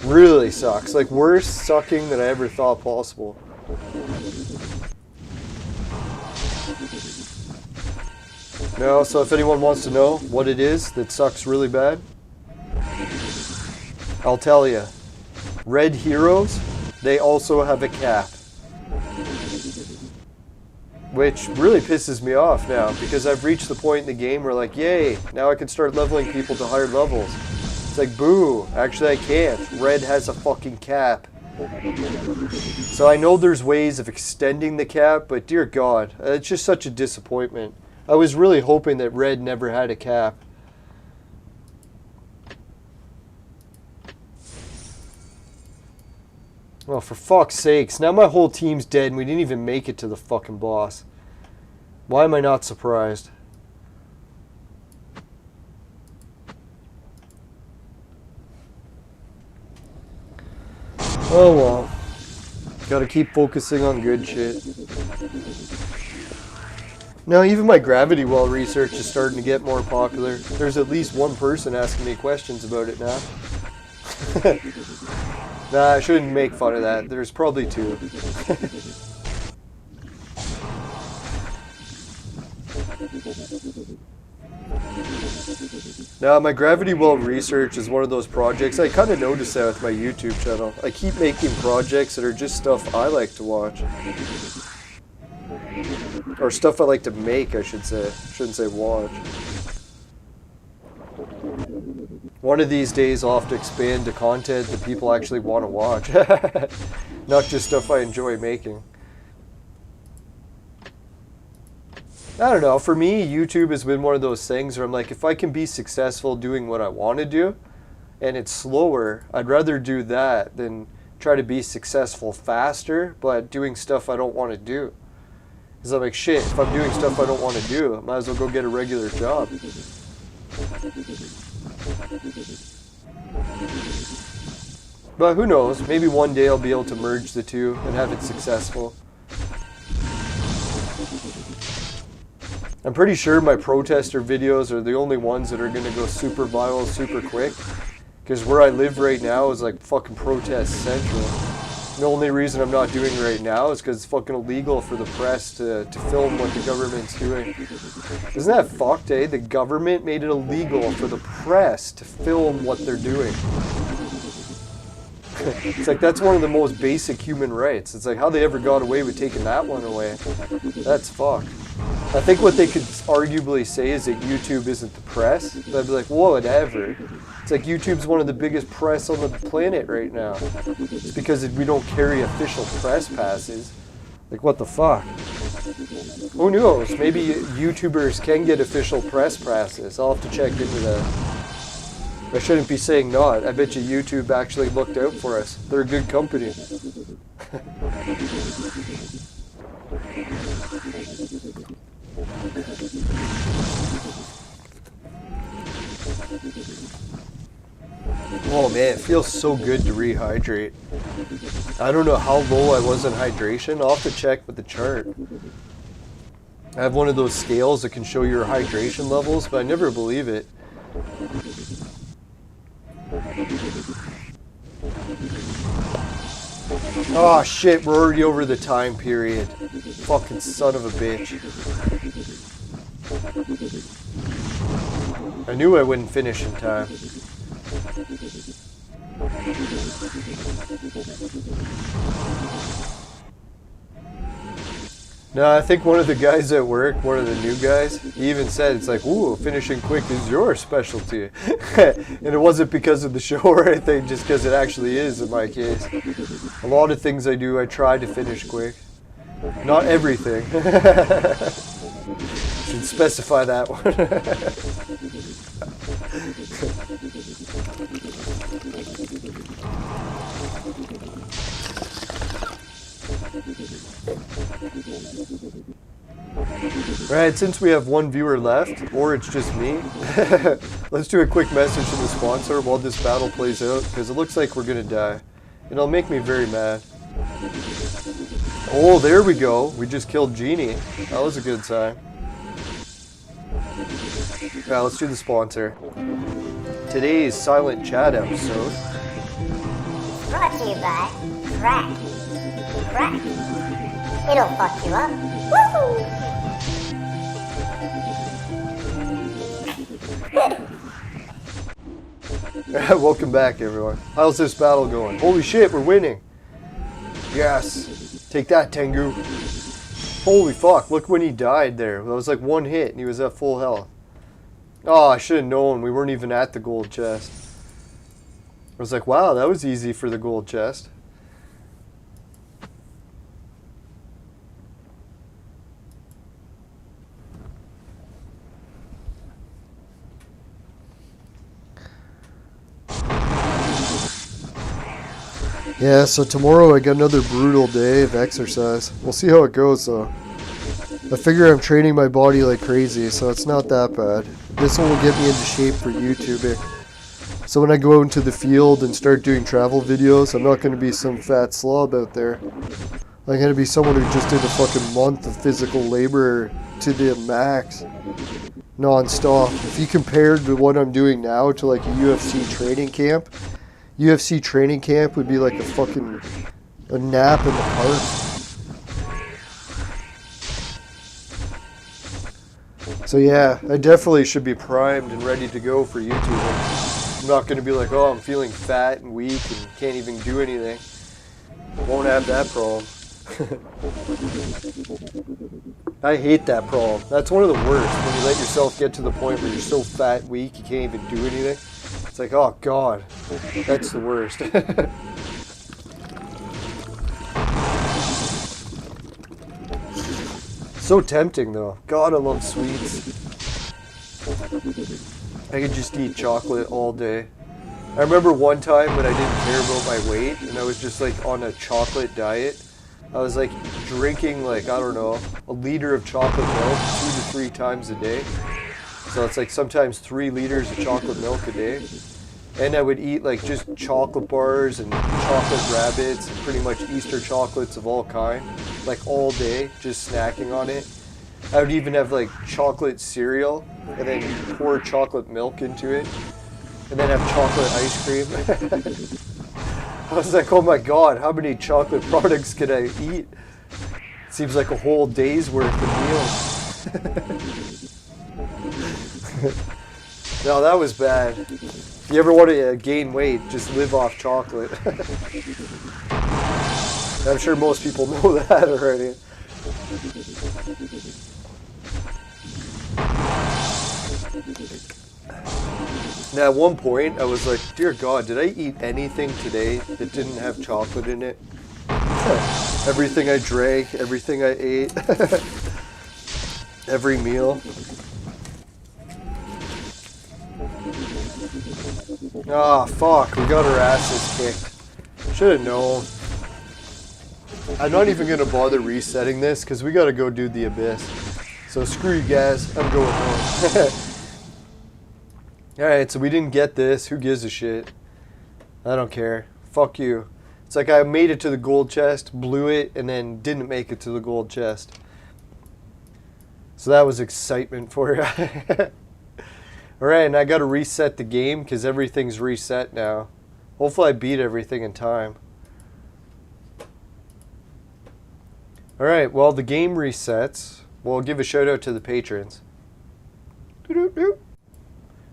Really sucks. Like, worse sucking than I ever thought possible. No, so if anyone wants to know what it is that sucks really bad, I'll tell you. Red heroes, they also have a cap. Which really pisses me off now, because I've reached the point in the game where like, yay, now I can start leveling people to higher levels. It's like, boo, actually I can't. Red has a fucking cap. So I know there's ways of extending the cap, but dear God, it's just such a disappointment. I was really hoping that Red never had a cap. Oh, for fuck's sakes. Now my whole team's dead and we didn't even make it to the fucking boss. Why am I not surprised? Oh well. Gotta keep focusing on good shit. Now even my gravity well research is starting to get more popular. There's at least one person asking me questions about it now. Nah, I shouldn't make fun of that. There's probably two. Now, my gravity well research is one of those projects. I kind of noticed that with my YouTube channel. I keep making projects that are just stuff I like to watch. Or stuff I like to make, I should say. Shouldn't say watch. One of these days I'll have to expand to content that people actually want to watch. Not just stuff I enjoy making. I don't know, for me, YouTube has been one of those things where I'm like, if I can be successful doing what I want to do, and it's slower, I'd rather do that than try to be successful faster, but doing stuff I don't want to do. Because I'm like, shit, if I'm doing stuff I don't want to do, I might as well go get a regular job. But who knows, maybe one day I'll be able to merge the two and have it successful. I'm pretty sure my protester videos are the only ones that are going to go super viral super quick. Because where I live right now is like fucking protest central. The only reason I'm not doing it right now is because it's fucking illegal for the press to film what the government's doing. Isn't that fucked, eh? The government made it illegal for the press to film what they're doing. It's like, that's one of the most basic human rights. It's like, how they ever got away with taking that one away. That's fucked. I think what they could arguably say is that YouTube isn't the press. But I'd be like, whoa, whatever. It's like YouTube's one of the biggest press on the planet right now. It's because we don't carry official press passes. Like, what the fuck? Who knows? Maybe YouTubers can get official press passes. I'll have to check into that. I shouldn't be saying not. I bet you YouTube actually looked out for us. They're a good company. Oh man, it feels so good to rehydrate. I don't know how low I was in hydration. I'll have to check with the chart. I have one of those scales that can show your hydration levels, but I never believe it. Oh shit, we're already over the time period. Fucking son of a bitch. I knew I wouldn't finish in time. No, I think one of the guys at work, one of the new guys, he even said, it's like, ooh, finishing quick is your specialty. And it wasn't because of the show or anything, just because it actually is in my case. A lot of things I do, I try to finish quick. Not everything. Should specify that one. Right, since we have one viewer left, or it's just me, let's do a quick message to the sponsor while this battle plays out, because it looks like we're gonna die. It'll make me very mad. Oh, there we go. We just killed Genie. That was a good sign. Now, let's do the sponsor. Today's Silent Chat episode. Brought to you by Crack. Crack. It'll fuck you up. Woo! Welcome back, everyone. How's this battle going? Holy shit, we're winning. Yes. Take that, Tengu. Holy fuck, look when he died there. That was like one hit and he was at full health. Oh, I should have known. We weren't even at the gold chest. I was like, wow, that was easy for the gold chest. Yeah, so tomorrow I got another brutal day of exercise. We'll see how it goes though. I figure I'm training my body like crazy, so it's not that bad. This one will get me into shape for YouTubing. So when I go out into the field and start doing travel videos, I'm not going to be some fat slob out there. I'm going to be someone who just did a fucking month of physical labor to the max. Non-stop. If you compared to what I'm doing now to like a UFC training camp would be like a fucking nap in the park. So yeah, I definitely should be primed and ready to go for YouTube. I'm not going to be like, oh, I'm feeling fat and weak and can't even do anything. Won't have that problem. I hate that problem. That's one of the worst, when you let yourself get to the point where you're so fat and weak you can't even do anything. It's like, oh god, that's the worst. So tempting though. God, I love sweets. I could just eat chocolate all day. I remember one time when I didn't care about my weight and I was just like on a chocolate diet. I was like drinking like, I don't know, a liter of chocolate milk 2 to 3 times a day. So it's like sometimes 3 liters of chocolate milk a day. And I would eat like just chocolate bars and chocolate rabbits and pretty much Easter chocolates of all kind. Like all day, just snacking on it. I would even have like chocolate cereal and then pour chocolate milk into it. And then have chocolate ice cream. I was like, oh my god, how many chocolate products can I eat? Seems like a whole day's worth of meals. No, that was bad. If you ever want to gain weight, just live off chocolate. I'm sure most people know that already. And at one point, I was like, dear God, did I eat anything today that didn't have chocolate in it? Everything I drank, everything I ate, every meal. Ah, fuck, we got our asses kicked. Should have known. I'm not even going to bother resetting this because we got to go do the abyss. So screw you guys, I'm going home. Alright, so we didn't get this. Who gives a shit? I don't care. Fuck you. It's like I made it to the gold chest, blew it, and then didn't make it to the gold chest. So that was excitement for you. Alright, and I gotta reset the game because everything's reset now. Hopefully I beat everything in time. Alright, well the game resets. We'll give a shout out to the patrons.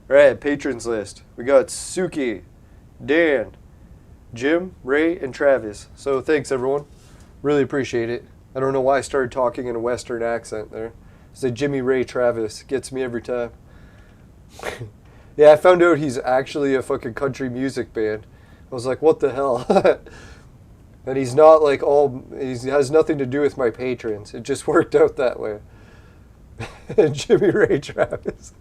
Alright, patrons list. We got Suki, Dan, Jim, Ray, and Travis. So thanks everyone. Really appreciate it. I don't know why I started talking in a Western accent there. Say Jimmy, Ray, Travis. Gets me every time. Yeah, I found out he's actually a fucking country music band. I was like, what the hell? And he's not like he has nothing to do with my patrons. It just worked out that way. Jimmy, Ray, Travis.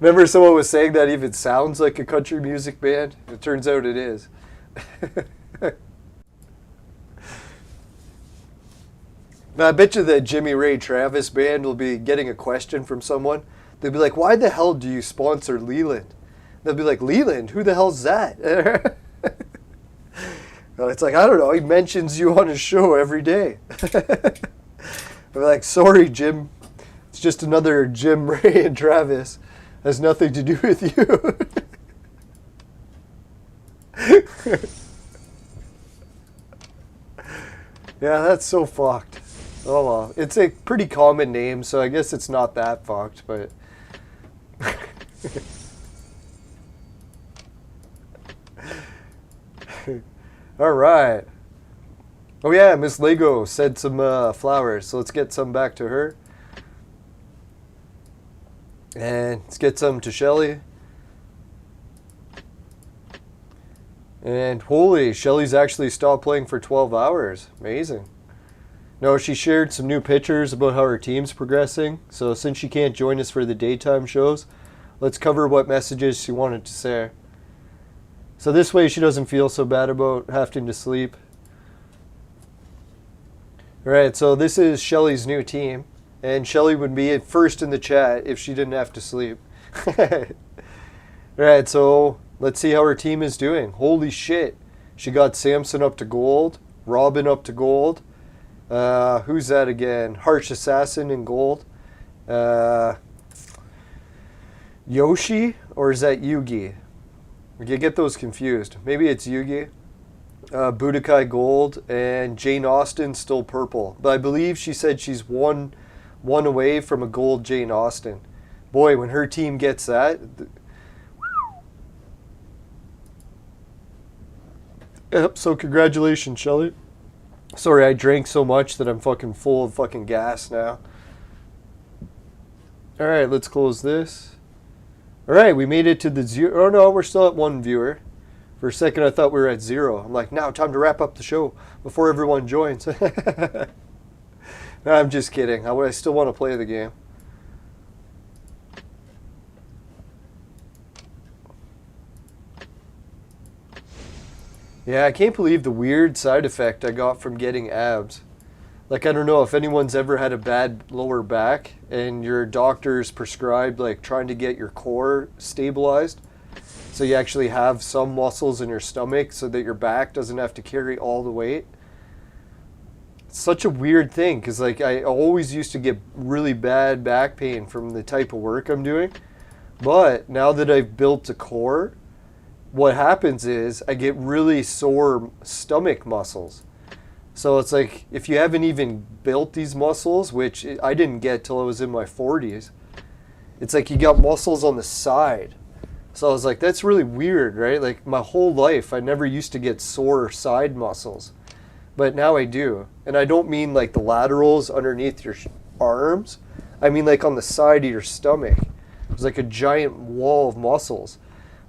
Remember someone was saying that even sounds like a country music band? It turns out it is. Now, I bet you the Jimmy Ray Travis band will be getting a question from someone. They'll be like, why the hell do you sponsor Leland? They'll be like, Leland? Who the hell's that? It's like, I don't know. He mentions you on his show every day. I'm like, sorry, Jim. It's just another Jim, Ray, and Travis. Has nothing to do with you. Yeah, that's so fucked. Oh well. It's a pretty common name, so I guess it's not that fucked, but... Alright. Oh yeah, Miss Lego said some flowers, so let's get some back to her. And let's get some to Shelly. And holy, Shelly's actually stopped playing for 12 hours. Amazing. No, she shared some new pictures about how her team's progressing. So since she can't join us for the daytime shows, let's cover what messages she wanted to say. So this way she doesn't feel so bad about having to sleep. Alright, so this is Shelly's new team. And Shelly would be first in the chat if she didn't have to sleep. Alright, so let's see how her team is doing. Holy shit. She got Samson up to gold. Robin up to gold. Who's that again? Harsh Assassin in gold. Yoshi? Or is that Yugi? You get those confused. Maybe it's Yugi. Budokai gold. And Jane Austen still purple. But I believe she said she's one away from a gold Jane Austen. Boy, when her team gets that... Yep, so congratulations, Shelly. Sorry, I drank so much that I'm fucking full of fucking gas now. Alright, let's close this. Alright, we made it to the zero... Oh no, we're still at 1 viewer. For a second I thought we were at 0. I'm like, now time to wrap up the show before everyone joins. No, I'm just kidding. I still want to play the game. Yeah, I can't believe the weird side effect I got from getting abs. Like, I don't know if anyone's ever had a bad lower back and your doctor's prescribed, like, trying to get your core stabilized. So you actually have some muscles in your stomach so that your back doesn't have to carry all the weight. It's such a weird thing because, like, I always used to get really bad back pain from the type of work I'm doing. But now that I've built a core, what happens is I get really sore stomach muscles. So it's like, if you haven't even built these muscles, which I didn't get till I was in my 40s, it's like you got muscles on the side. So I was like, that's really weird, right? Like, my whole life, I never used to get sore side muscles. But now I do. And I don't mean like the laterals underneath your arms. I mean like on the side of your stomach. was like a giant wall of muscles.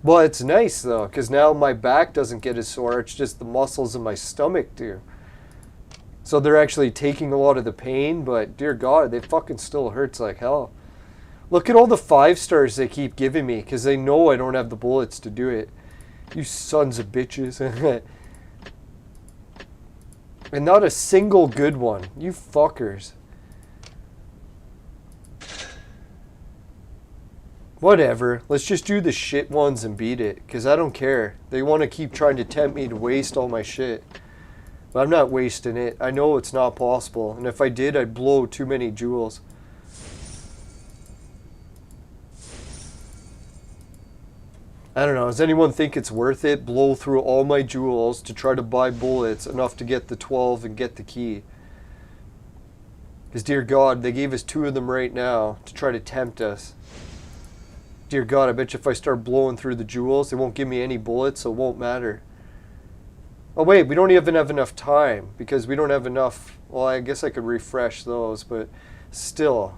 Well, it's nice though, because now my back doesn't get as sore. It's just the muscles in my stomach do. So they're actually taking a lot of the pain, but dear God, they fucking still hurts like hell. Look at all the 5 stars they keep giving me, because they know I don't have the bullets to do it. You sons of bitches. And not a single good one. You fuckers. Whatever. Let's just do the shit ones and beat it. Because I don't care. They want to keep trying to tempt me to waste all my shit. But I'm not wasting it. I know it's not possible. And if I did, I'd blow too many jewels. I don't know. Does anyone think it's worth it? Blow through all my jewels to try to buy bullets enough to get the 12 and get the key. Because dear God, they gave us 2 of them right now to try to tempt us. Dear God, I bet you if I start blowing through the jewels, they won't give me any bullets, so it won't matter. Oh wait, we don't even have enough time because we don't have enough. Well, I guess I could refresh those, but still.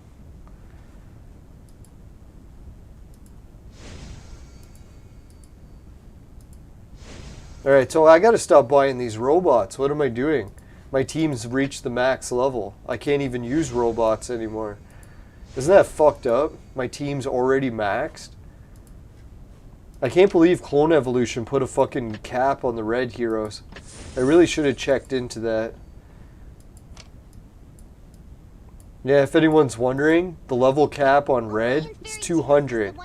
Alright, so I gotta stop buying these robots. What am I doing? My team's reached the max level. I can't even use robots anymore. Isn't that fucked up? My team's already maxed. I can't believe Clone Evolution put a fucking cap on the red heroes. I really should have checked into that. Yeah, if anyone's wondering, the level cap on red is 200.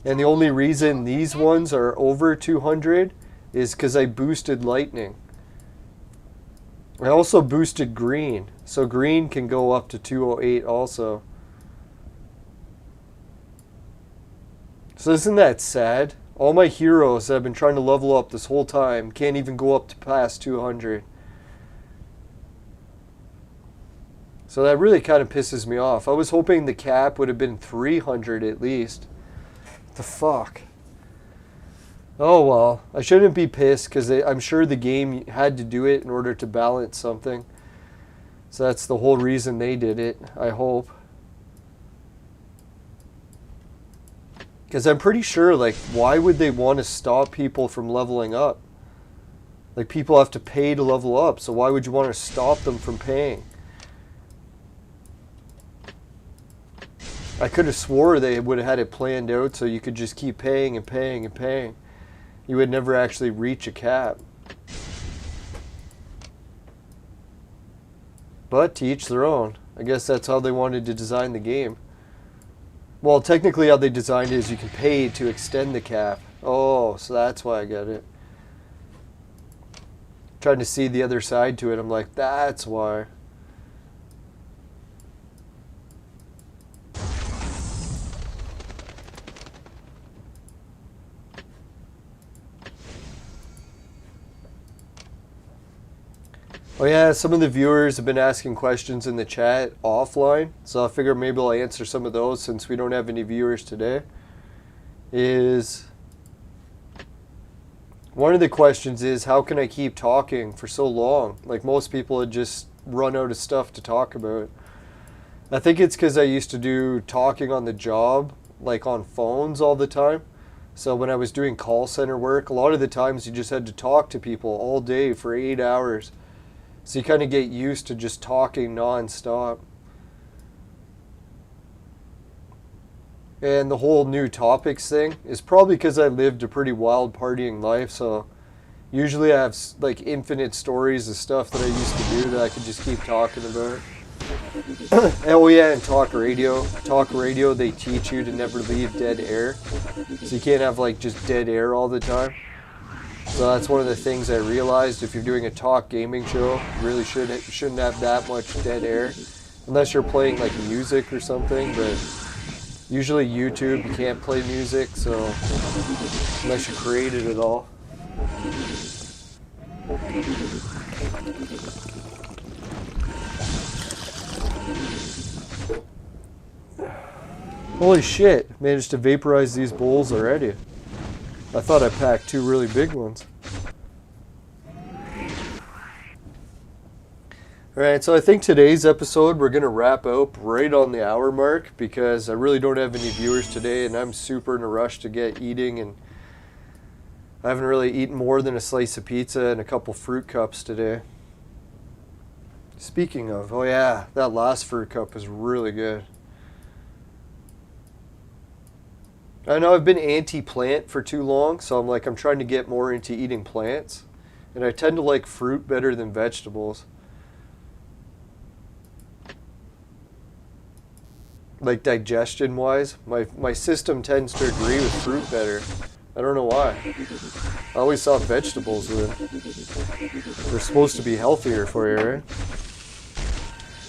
And the only reason these ones are over 200 is because I boosted lightning. I also boosted green. So green can go up to 208 also. So isn't that sad? All my heroes that I've been trying to level up this whole time can't even go up to past 200. So that really kind of pisses me off. I was hoping the cap would have been 300 at least. What the fuck? Oh well, I shouldn't be pissed because I'm sure the game had to do it in order to balance something. So that's the whole reason they did it, I hope. Because I'm pretty sure, like, why would they want to stop people from leveling up? Like, people have to pay to level up, so why would you want to stop them from paying? I could have swore they would have had it planned out so you could just keep paying and paying and paying. You would never actually reach a cap. But to each their own. I guess that's how they wanted to design the game. Well, technically how they designed it is you can pay to extend the cap. Oh, so that's why I got it. Trying to see the other side to it, I'm like, that's why. Oh yeah, some of the viewers have been asking questions in the chat offline, so I figure maybe I'll answer some of those since we don't have any viewers today. One of the questions is, how can I keep talking for so long? Like most people would just run out of stuff to talk about. I think it's because I used to do talking on the job, like on phones all the time. So when I was doing call center work, a lot of the times you just had to talk to people all day for 8 hours. So you kind of get used to just talking non-stop. And the whole new topics thing is probably because I lived a pretty wild partying life, so usually I have like infinite stories of stuff that I used to do that I could just keep talking about. Oh yeah, and talk radio. Talk radio, they teach you to never leave dead air. So you can't have like just dead air all the time. So that's one of the things I realized. If you're doing a talk gaming show, you really shouldn't have that much dead air. Unless you're playing like music or something, but usually YouTube, you can't play music, so unless you create it at all. Holy shit, managed to vaporize these bowls already. I thought I packed 2 really big ones. Alright, so I think today's episode we're going to wrap up right on the hour mark because I really don't have any viewers today and I'm super in a rush to get eating, and I haven't really eaten more than a slice of pizza and a couple fruit cups today. Speaking of, oh yeah, that last fruit cup was really good. I know I've been anti-plant for too long, so I'm trying to get more into eating plants, and I tend to like fruit better than vegetables. Like digestion wise, my system tends to agree with fruit better. I don't know why. I always thought vegetables would. They're supposed to be healthier for you, right?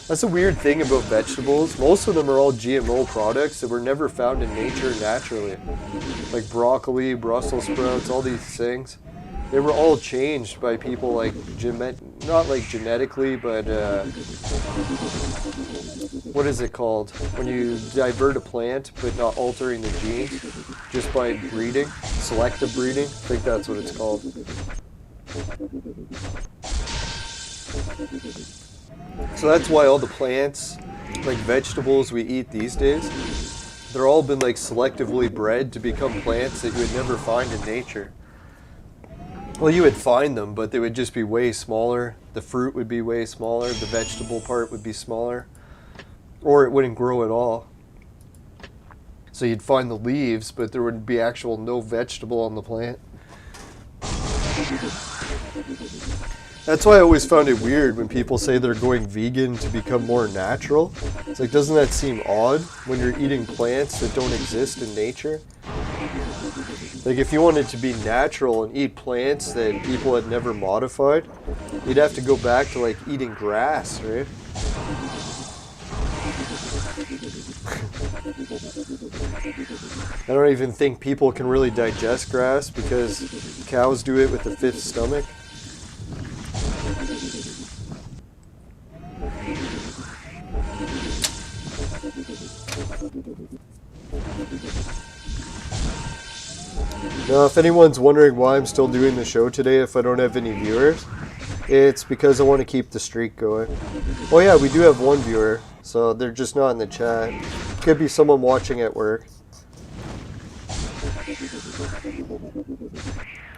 That's a weird thing about vegetables. Most of them are all GMO products that were never found in nature naturally. Like broccoli, Brussels sprouts, all these things. They were all changed by people like, not like genetically, but what is it called? When you divert a plant but not altering the gene, just by breeding, selective breeding. I think that's what it's called. So that's why all the plants, like vegetables we eat these days, they're all been like selectively bred to become plants that you would never find in nature. Well, you would find them, but they would just be way smaller. The fruit would be way smaller. The vegetable part would be smaller. Or it wouldn't grow at all. So you'd find the leaves, but there would be actual no vegetable on the plant. That's why I always found it weird when people say they're going vegan to become more natural. It's like, doesn't that seem odd when you're eating plants that don't exist in nature? Like, if you wanted to be natural and eat plants that people had never modified, you'd have to go back to like eating grass, right? I don't even think people can really digest grass because cows do it with the fifth stomach. Now, if anyone's wondering why I'm still doing the show today if I don't have any viewers, it's because I want to keep the streak going. Oh yeah, we do have one viewer, so they're just not in the chat. Could be someone watching at work.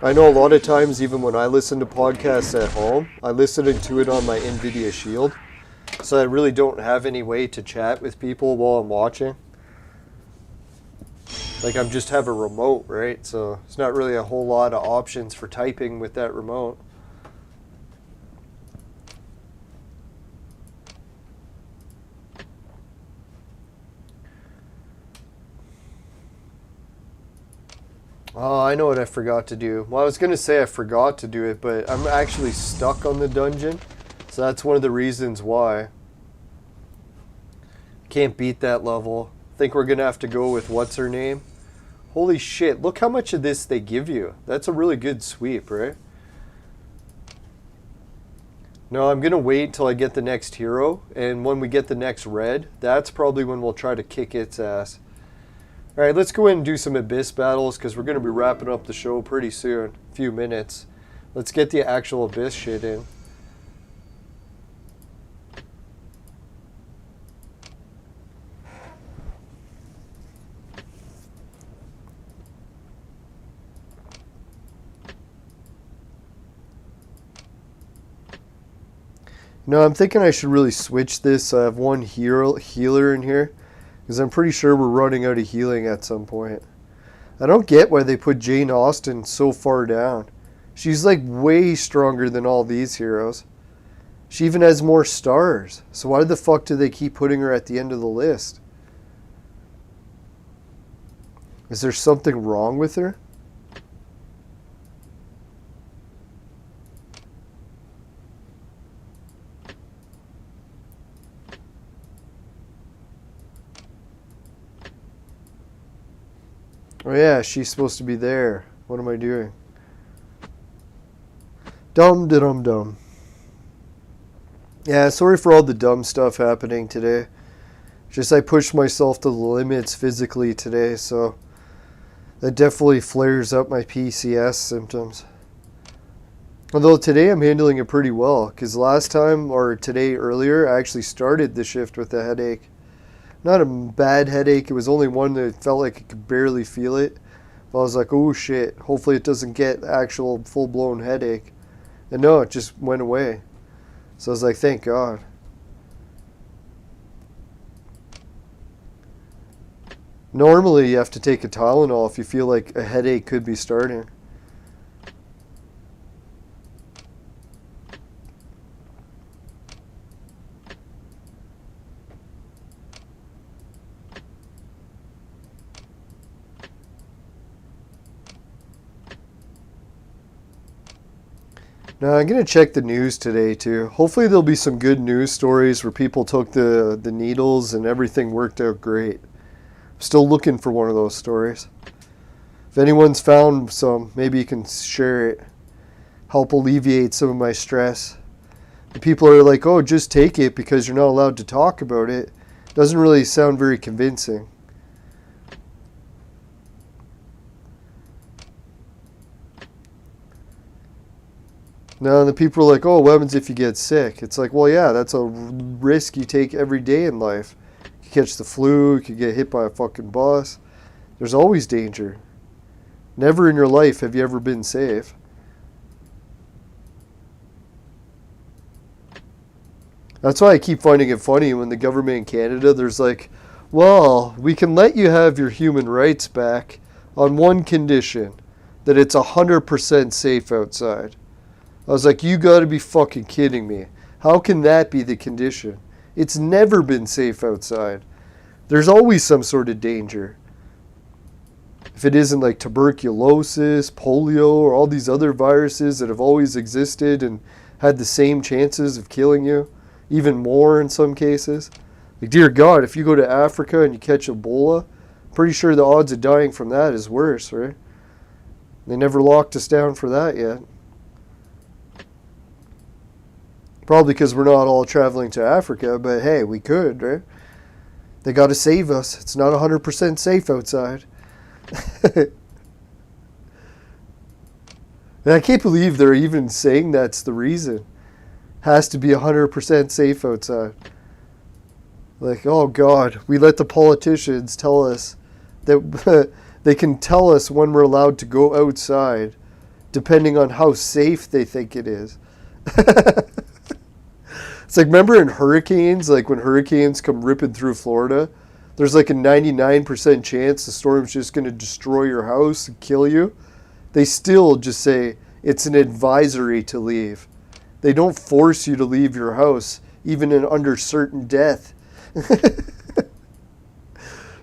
I know a lot of times, even when I listen to podcasts at home, I listen to it on my NVIDIA Shield, so I really don't have any way to chat with people while I'm watching. Like, I just have a remote, right? So it's not really a whole lot of options for typing with that remote. Oh, I know what I forgot to do. Well, I was going to say I forgot to do it, but I'm actually stuck on the dungeon. So that's one of the reasons why. Can't beat that level. Think we're going to have to go with what's her name? Holy shit, look how much of this they give you. That's a really good sweep, right? No, I'm going to wait till I get the next hero, and when we get the next red, that's probably when we'll try to kick its ass. Alright, let's go ahead and do some Abyss battles, because we're going to be wrapping up the show pretty soon. A few minutes. Let's get the actual Abyss shit in. No, I'm thinking I should really switch this. I have one healer in here, because I'm pretty sure we're running out of healing at some point. I don't get why they put Jane Austen so far down. She's like way stronger than all these heroes. She even has more stars. So why the fuck do they keep putting her at the end of the list? Is there something wrong with her? Oh yeah, she's supposed to be there. What am I doing? Dum. Yeah, sorry for all the dumb stuff happening today. Just I pushed myself to the limits physically today, so that definitely flares up my PCS symptoms. Although today I'm handling it pretty well, because last time, or today earlier, I actually started the shift with a headache. Not a bad headache, it was only one that felt like I could barely feel it. But I was like, oh shit, hopefully it doesn't get actual full-blown headache. And no, it just went away. So I was like, thank God. Normally you have to take a Tylenol if you feel like a headache could be starting. Now I'm going to check the news today too. Hopefully there'll be some good news stories where people took the needles and everything worked out great. I'm still looking for one of those stories. If anyone's found some, maybe you can share it. Help alleviate some of my stress. And people are like, oh, just take it because you're not allowed to talk about it. Doesn't really sound very convincing. Now the people are like, oh, what happens if you get sick? It's like, well, yeah, that's a risk you take every day in life. You catch the flu, you could get hit by a fucking bus. There's always danger. Never in your life have you ever been safe. That's why I keep finding it funny when the government in Canada, there's like, well, we can let you have your human rights back on one condition, that it's 100% safe outside. I was like, you gotta be fucking kidding me. How can that be the condition? It's never been safe outside. There's always some sort of danger. If it isn't like tuberculosis, polio, or all these other viruses that have always existed and had the same chances of killing you, even more in some cases. Like, dear God, if you go to Africa and you catch Ebola, I'm pretty sure the odds of dying from that is worse, right? They never locked us down for that yet. Probably because we're not all traveling to Africa, but hey, we could, right? They got to save us. It's not 100% safe outside. And I can't believe they're even saying that's the reason. Has to be 100% safe outside. Like, oh God, we let the politicians tell us that they can tell us when we're allowed to go outside, depending on how safe they think it is. It's like, remember in hurricanes, like when hurricanes come ripping through Florida, there's like a 99% chance the storm's just going to destroy your house and kill you. They still just say it's an advisory to leave. They don't force you to leave your house, even under certain death.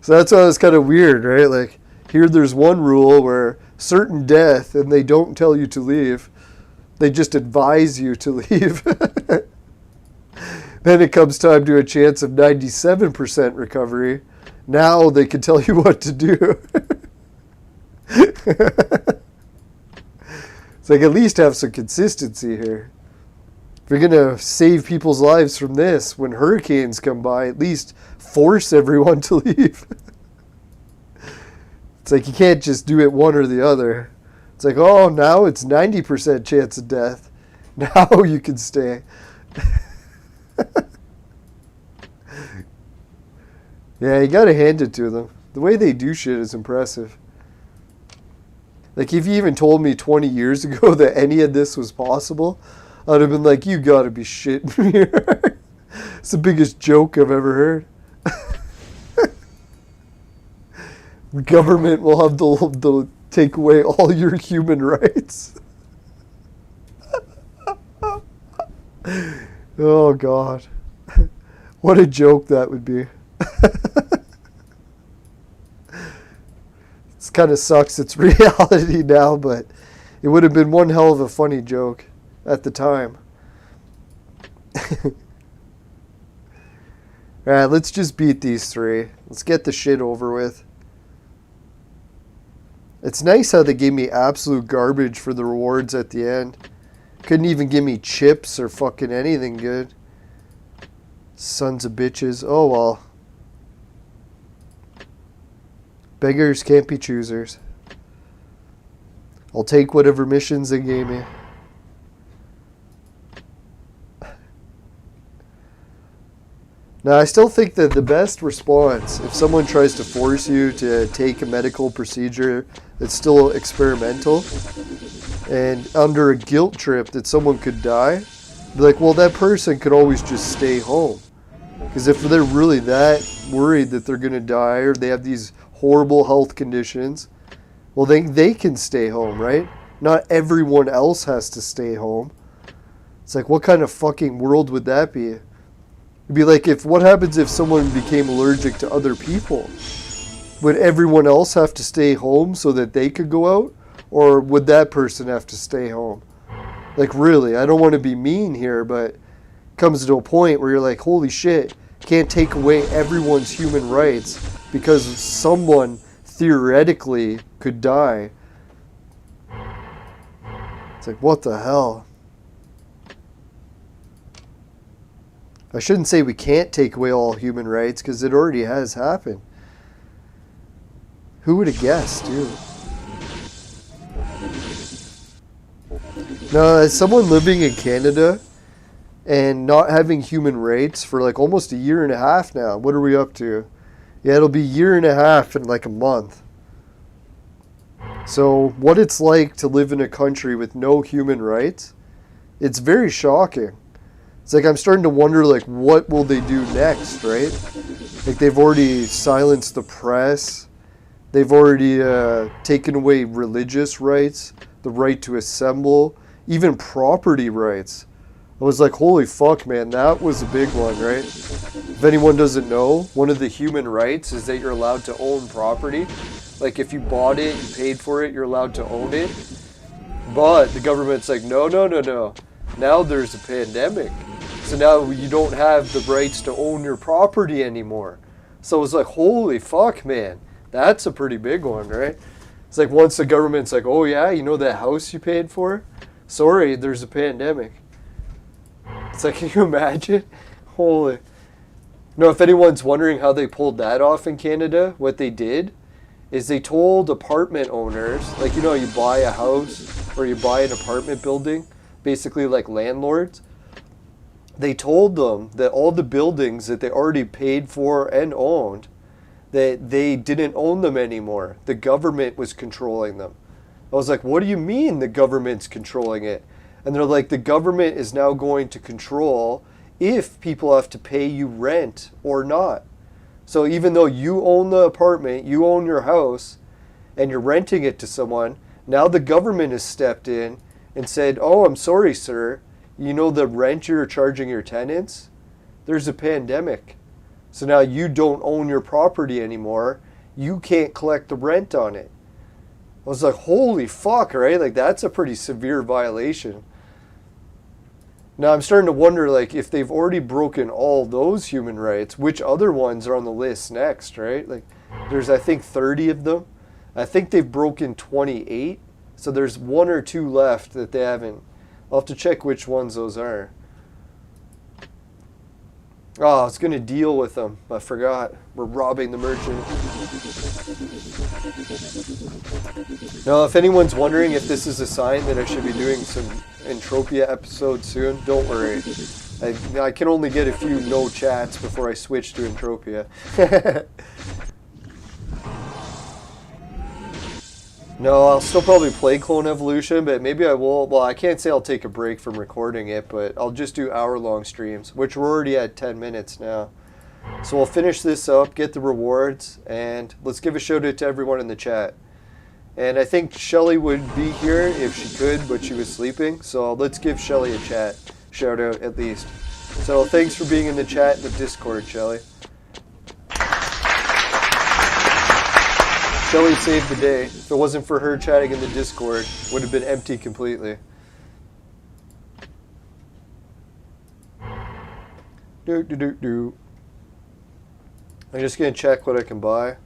So that's why it's kind of weird, right? Like, here there's one rule where certain death, and they don't tell you to leave. They just advise you to leave. Then it comes time to a chance of 97% recovery. Now they can tell you what to do. It's like, at least have some consistency here. If you're going to save people's lives from this, when hurricanes come by, at least force everyone to leave. It's like, you can't just do it one or the other. It's like, oh, now it's 90% chance of death. Now you can stay. Yeah, you gotta hand it to them. The way they do shit is impressive. Like, if you even told me 20 years ago that any of this was possible, I'd have been like, you gotta be shitting me. It's the biggest joke I've ever heard. The government will have to take away all your human rights. Oh, God. What a joke that would be. It kind of sucks. It's reality now, but it would have been one hell of a funny joke at the time. Alright, let's just beat these three. Let's get the shit over with. It's nice how they gave me absolute garbage for the rewards at the end. Couldn't even give me chips or fucking anything good. Sons of bitches. Oh well. Beggars can't be choosers. I'll take whatever missions they gave me. Now, I still think that the best response, if someone tries to force you to take a medical procedure that's still experimental, and under a guilt trip that someone could die, be like, well, that person could always just stay home. Because if they're really that worried that they're going to die or they have these horrible health conditions, well, they can stay home, right? Not everyone else has to stay home. It's like, what kind of fucking world would that be? It'd be like, what happens if someone became allergic to other people? Would everyone else have to stay home so that they could go out? Or would that person have to stay home? Like, really, I don't want to be mean here, but it comes to a point where you're like, holy shit, can't take away everyone's human rights because someone theoretically could die. It's like, what the hell? I shouldn't say we can't take away all human rights because it already has happened. Who would have guessed, dude? Now, as someone living in Canada and not having human rights for like almost a year and a half now, what are we up to? Yeah, it'll be a year and a half in like a month. So what it's like to live in a country with no human rights, it's very shocking. It's like I'm starting to wonder, like, what will they do next, right? Like, they've already silenced the press. They've already taken away religious rights, the right to assemble, even property rights. I was like, holy fuck, man, that was a big one, right? If anyone doesn't know, one of the human rights is that you're allowed to own property. Like, if you bought it, you paid for it, you're allowed to own it. But the government's like, no. Now there's a pandemic. So now you don't have the rights to own your property anymore. So it was like, holy fuck, man. That's a pretty big one, right? It's like once the government's like, oh yeah, you know that house you paid for? Sorry, there's a pandemic. It's like, can you imagine? Holy. No, if anyone's wondering how they pulled that off in Canada, what they did is they told apartment owners, like, you know, you buy a house or you buy an apartment building, basically like landlords. They told them that all the buildings that they already paid for and owned, that they didn't own them anymore. The government was controlling them. I was like, what do you mean the government's controlling it? And they're like, the government is now going to control if people have to pay you rent or not. So even though you own the apartment, you own your house, and you're renting it to someone, now the government has stepped in and said, oh, I'm sorry, sir. You know the rent you're charging your tenants? There's a pandemic. So now you don't own your property anymore. You can't collect the rent on it. I was like, holy fuck, right? Like, that's a pretty severe violation. Now I'm starting to wonder, like, if they've already broken all those human rights, which other ones are on the list next, right? Like, there's, I think, 30 of them. I think they've broken 28. So there's one or two left that they haven't. I'll have to check which ones those are. Oh, I was going to deal with them. I forgot. We're robbing the merchant. Now, if anyone's wondering if this is a sign that I should be doing some Entropia episodes soon, don't worry. I can only get a few no chats before I switch to Entropia. No, I'll still probably play Clone Evolution, but maybe I will. Well, I can't say I'll take a break from recording it, but I'll just do hour-long streams, which we're already at 10 minutes now. So we'll finish this up, get the rewards, and let's give a shout-out to everyone in the chat. And I think Shelly would be here if she could, but she was sleeping, so let's give Shelly a chat shout-out at least. So thanks for being in the chat in the Discord, Shelly. Shelly saved the day. If it wasn't for her chatting in the Discord, it would have been empty completely. I'm just going to check what I can buy.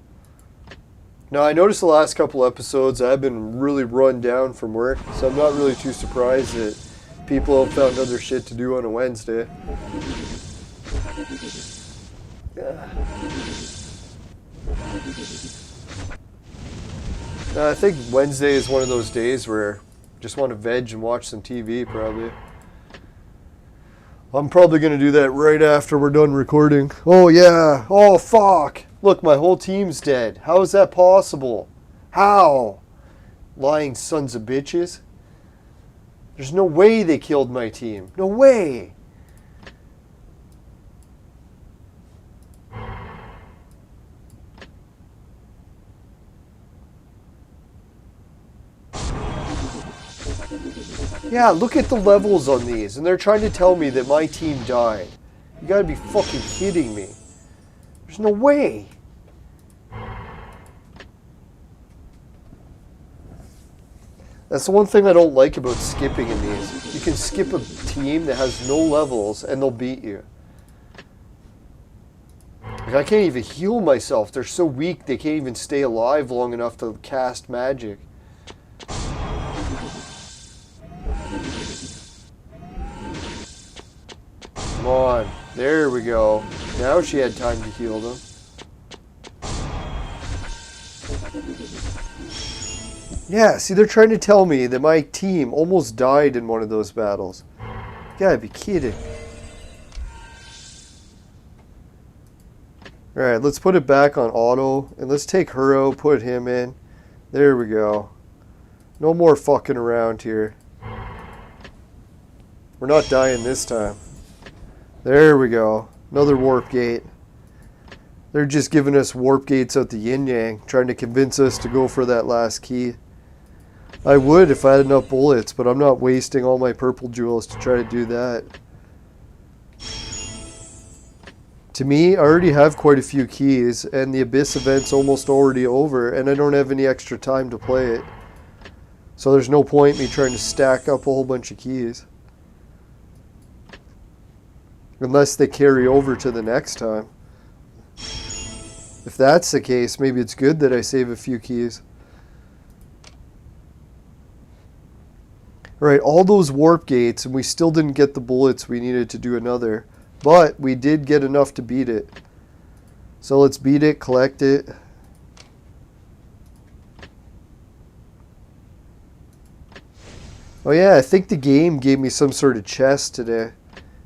Now, I noticed the last couple episodes I've been really run down from work, so I'm not really too surprised that people have found other shit to do on a Wednesday. I think Wednesday is one of those days where I just want to veg and watch some TV, probably. I'm probably going to do that right after we're done recording. Oh, yeah. Oh, fuck. Look, my whole team's dead. How is that possible? How? Lying sons of bitches. There's no way they killed my team. No way. Yeah, look at the levels on these, and they're trying to tell me that my team died. You gotta be fucking kidding me. There's no way. That's the one thing I don't like about skipping in these. You can skip a team that has no levels, and they'll beat you. Like, I can't even heal myself. They're so weak, they can't even stay alive long enough to cast magic. Come on. There we go. Now she had time to heal them. Yeah, see, they're trying to tell me that my team almost died in one of those battles. You gotta be kidding. Alright, let's put it back on auto. And let's take her out, put him in. There we go. No more fucking around here. We're not dying this time. There we go. Another warp gate. They're just giving us warp gates out the yin-yang, trying to convince us to go for that last key. I would if I had enough bullets, but I'm not wasting all my purple jewels to try to do that. To me, I already have quite a few keys, and the Abyss event's almost already over, and I don't have any extra time to play it. So there's no point me trying to stack up a whole bunch of keys. Unless they carry over to the next time. If that's the case, maybe it's good that I save a few keys. Alright, all those warp gates, and we still didn't get the bullets we needed to do another. But we did get enough to beat it. So let's beat it, collect it. Oh yeah, I think the game gave me some sort of chest today.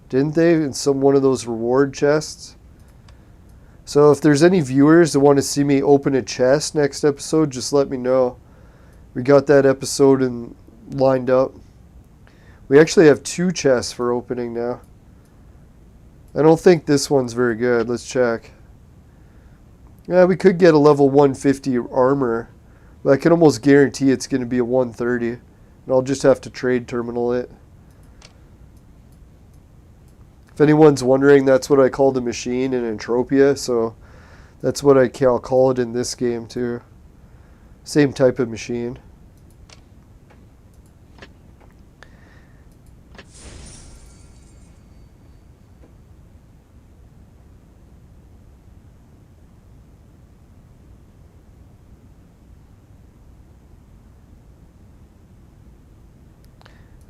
Didn't they? In one of those reward chests. So if there's any viewers that want to see me open a chest next episode, just let me know. We got that episode lined up. We actually have 2 chests for opening now. I don't think this one's very good. Let's check. Yeah, we could get a level 150 armor. But I can almost guarantee it's going to be a 130. And I'll just have to trade terminal it. If anyone's wondering, that's what I call the machine in Entropia, so that's what I'll call it in this game too. Same type of machine.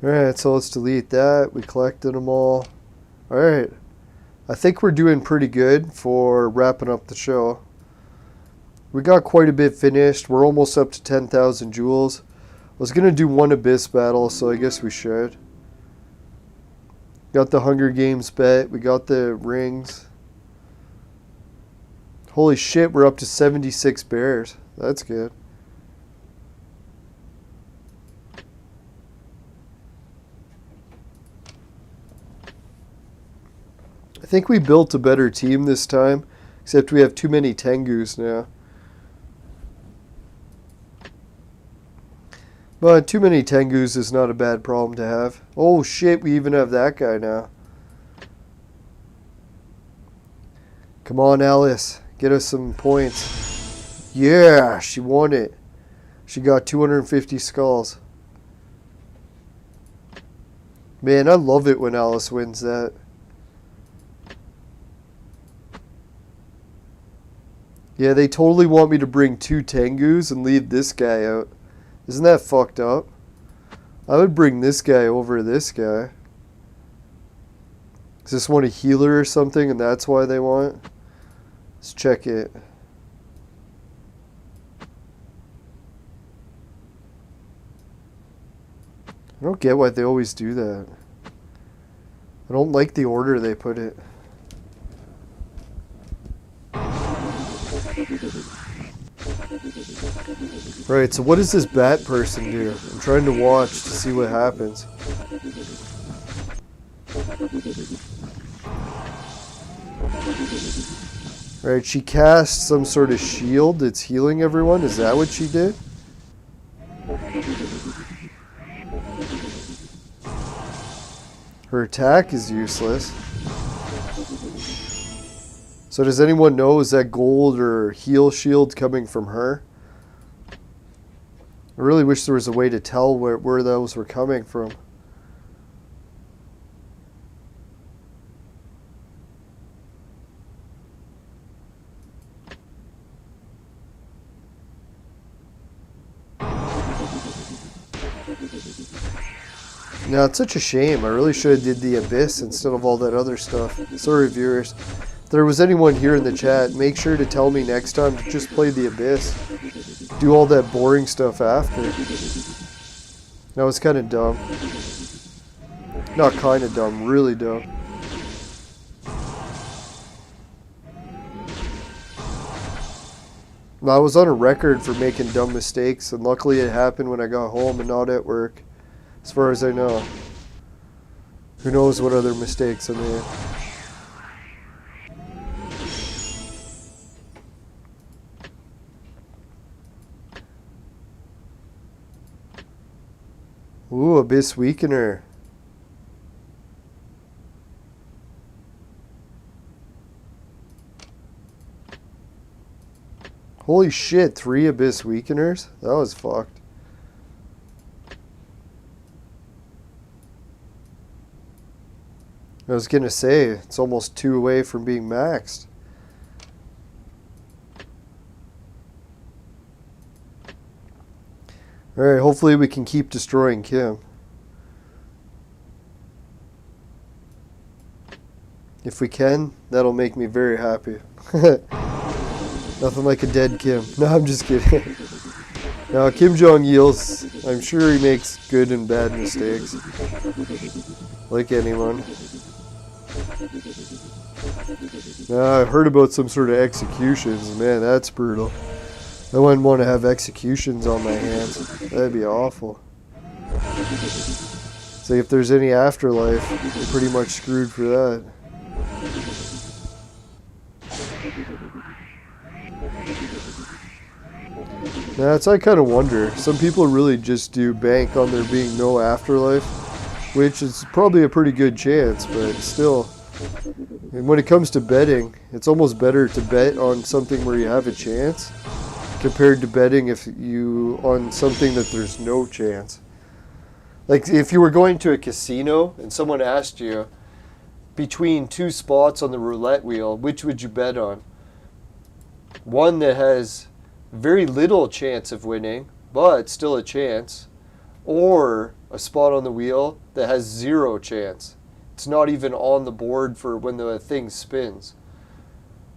Alright, so let's delete that. We collected them all. Alright, I think we're doing pretty good for wrapping up the show. We got quite a bit finished. We're almost up to 10,000 jewels. I was going to do one Abyss battle, so I guess we should. Got the Hunger Games bet. We got the rings. Holy shit, we're up to 76 bears. That's good. I think we built a better team this time, except we have too many Tengus now. But too many Tengus is not a bad problem to have. Oh shit, we even have that guy now. Come on, Alice. Get us some points. Yeah, she won it. She got 250 skulls. Man, I love it when Alice wins that. Yeah, they totally want me to bring 2 Tengus and leave this guy out. Isn't that fucked up? I would bring this guy over this guy. Is this one a healer or something and that's why they want? Let's check it. I don't get why they always do that. I don't like the order they put it. Right, so what does this bat person do? I'm trying to watch to see what happens. Right, she cast some sort of shield that's healing everyone. Is that what she did? Her attack is useless. So does anyone know, is that gold or heal shield coming from her? I really wish there was a way to tell where those were coming from. No, it's such a shame. I really should have did the Abyss instead of all that other stuff. Sorry, viewers. If there was anyone here in the chat, make sure to tell me next time to just play the Abyss. Do all that boring stuff after. That was kind of dumb. Not kind of dumb, really dumb. I was on a record for making dumb mistakes, and luckily it happened when I got home and not at work. As far as I know. Who knows what other mistakes I made. Ooh, Abyss Weakener. Holy shit, 3 Abyss Weakeners? That was fucked. I was gonna say, it's almost 2 away from being maxed. Alright, hopefully we can keep destroying Kim. If we can, that'll make me very happy. Nothing like a dead Kim. No, I'm just kidding. Now, Kim Jong-il's, I'm sure he makes good and bad mistakes. Like anyone. Now, I heard about some sort of executions. Man, that's brutal. I wouldn't want to have executions on my hands. That'd be awful. So if there's any afterlife, you're pretty much screwed for that. Now, I kind of wonder. Some people really just do bank on there being no afterlife, which is probably a pretty good chance, but still. And when it comes to betting, it's almost better to bet on something where you have a chance compared to betting on something that there's no chance. Like if you were going to a casino and someone asked you between 2 spots on the roulette wheel, which would you bet on? One that has very little chance of winning, but still a chance, or a spot on the wheel that has 0 chance. It's not even on the board for when the thing spins.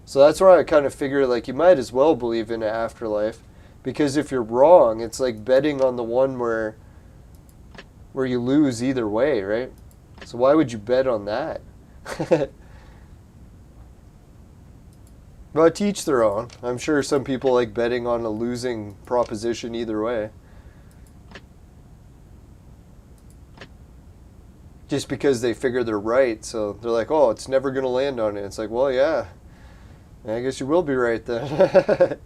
So that's where I kind of figure, like, you might as well believe in an afterlife, because if you're wrong, it's like betting on the one where you lose either way, right? So why would you bet on that? But to each their own. I'm sure some people like betting on a losing proposition either way. Just because they figure they're right, so they're like, oh, it's never going to land on it. It's like, well, yeah. I guess you will be right then.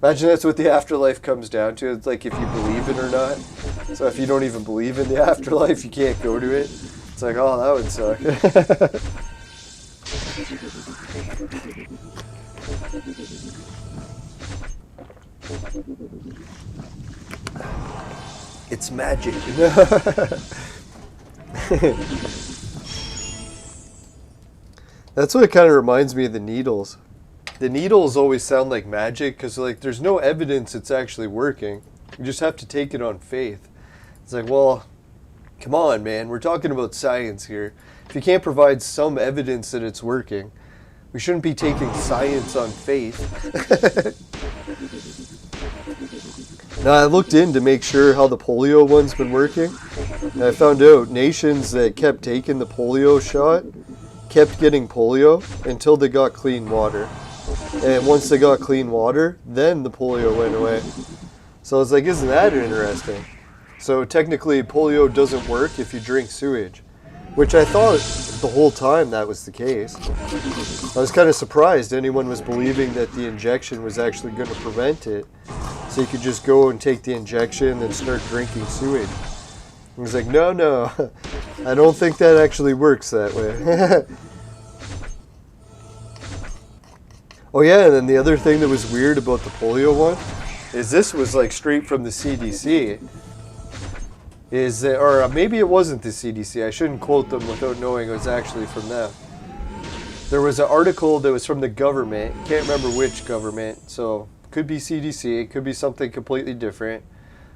Imagine that's what the afterlife comes down to. It's like if you believe it or not. So if you don't even believe in the afterlife, you can't go to it. It's like, oh, that would suck. It's magic. That's what it kind of reminds me of the needles. The needles always sound like magic because like there's no evidence it's actually working. You just have to take it on faith. It's like, well, come on, man. We're talking about science here. If you can't provide some evidence that it's working, we shouldn't be taking science on faith. Now, I looked in to make sure how the polio one's been working, and I found out nations that kept taking the polio shot kept getting polio until they got clean water. And once they got clean water, then the polio went away. So I was like, isn't that interesting? So technically, polio doesn't work if you drink sewage, which I thought the whole time that was the case. I was kind of surprised anyone was believing that the injection was actually going to prevent it. So you could just go and take the injection and start drinking sewage. I was like, no, I don't think that actually works that way. Oh yeah, and then the other thing that was weird about the polio one is this was like straight from the CDC. Or maybe it wasn't the CDC. I shouldn't quote them without knowing it was actually from them. There was an article that was from the government. Can't remember which government, so could be CDC, could be something completely different.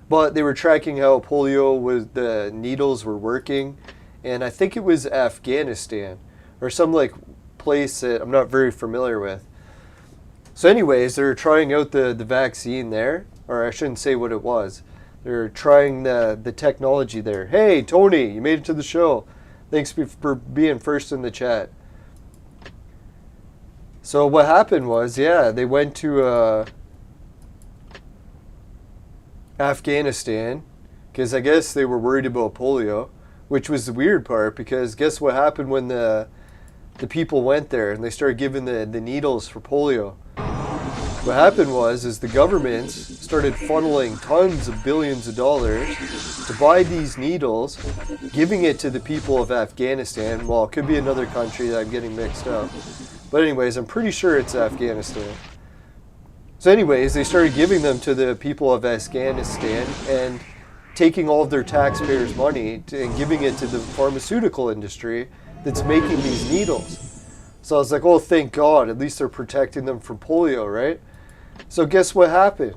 But they were tracking how polio the needles were working, and I think it was Afghanistan or some like place that I'm not very familiar with. So anyways, they were trying out the vaccine there, or I shouldn't say what it was. They're trying the technology there. Hey, Tony, you made it to the show. Thanks for being first in the chat. So what happened was, yeah, they went to Afghanistan because I guess they were worried about polio, which was the weird part because guess what happened when the people went there and they started giving the needles for polio? What happened was the governments started funneling tons of billions of dollars to buy these needles, giving it to the people of Afghanistan. Well, it could be another country that I'm getting mixed up. But anyways, I'm pretty sure it's Afghanistan. So anyways, they started giving them to the people of Afghanistan and taking all of their taxpayers' money and giving it to the pharmaceutical industry that's making these needles. So I was like, oh, thank God, at least they're protecting them from polio, right? So guess what happened?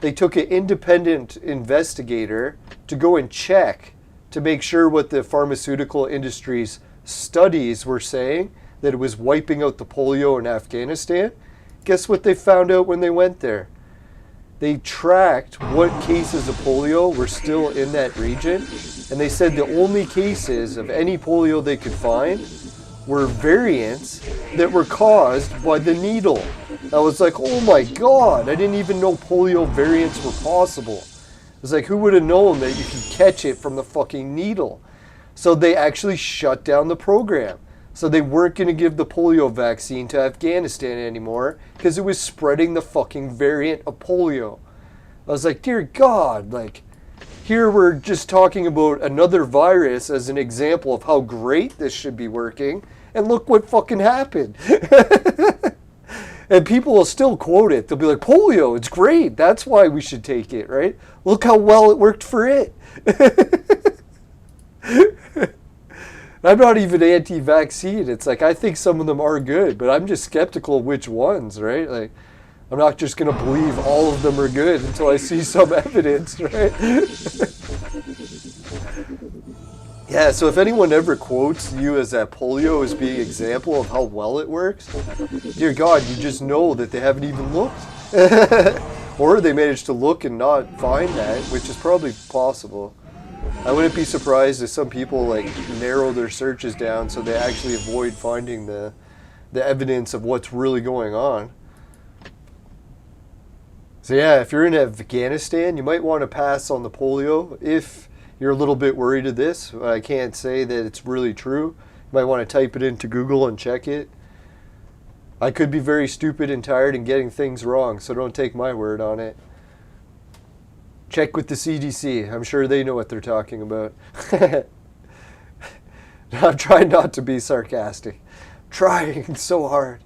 They took an independent investigator to go and check to make sure what the pharmaceutical industry's studies were saying, that it was wiping out the polio in Afghanistan. Guess what they found out when they went there? They tracked what cases of polio were still in that region, and they said the only cases of any polio they could find were variants that were caused by the needle. I was like, oh my God, I didn't even know polio variants were possible. I was like, who would have known that you could catch it from the fucking needle? So they actually shut down the program. So they weren't going to give the polio vaccine to Afghanistan anymore because it was spreading the fucking variant of polio. I was like, dear God, like, here we're just talking about another virus as an example of how great this should be working, and look what fucking happened. And people will still quote it. They'll be like, polio, it's great. That's why we should take it, right? Look how well it worked for it. I'm not even anti-vaccine. It's like, I think some of them are good, but I'm just skeptical of which ones, right? Like, I'm not just going to believe all of them are good until I see some evidence, right? Yeah, so if anyone ever quotes you as that polio as being an example of how well it works, dear God, you just know that they haven't even looked. Or they managed to look and not find that, which is probably possible. I wouldn't be surprised if some people like narrow their searches down so they actually avoid finding the evidence of what's really going on. So yeah, if you're in Afghanistan, you might want to pass on the polio if you're a little bit worried of this. I can't say that it's really true. You might want to type it into Google and check it. I could be very stupid and tired and getting things wrong, so don't take my word on it. Check with the CDC. I'm sure they know what they're talking about. I'm trying not to be sarcastic. Trying so hard.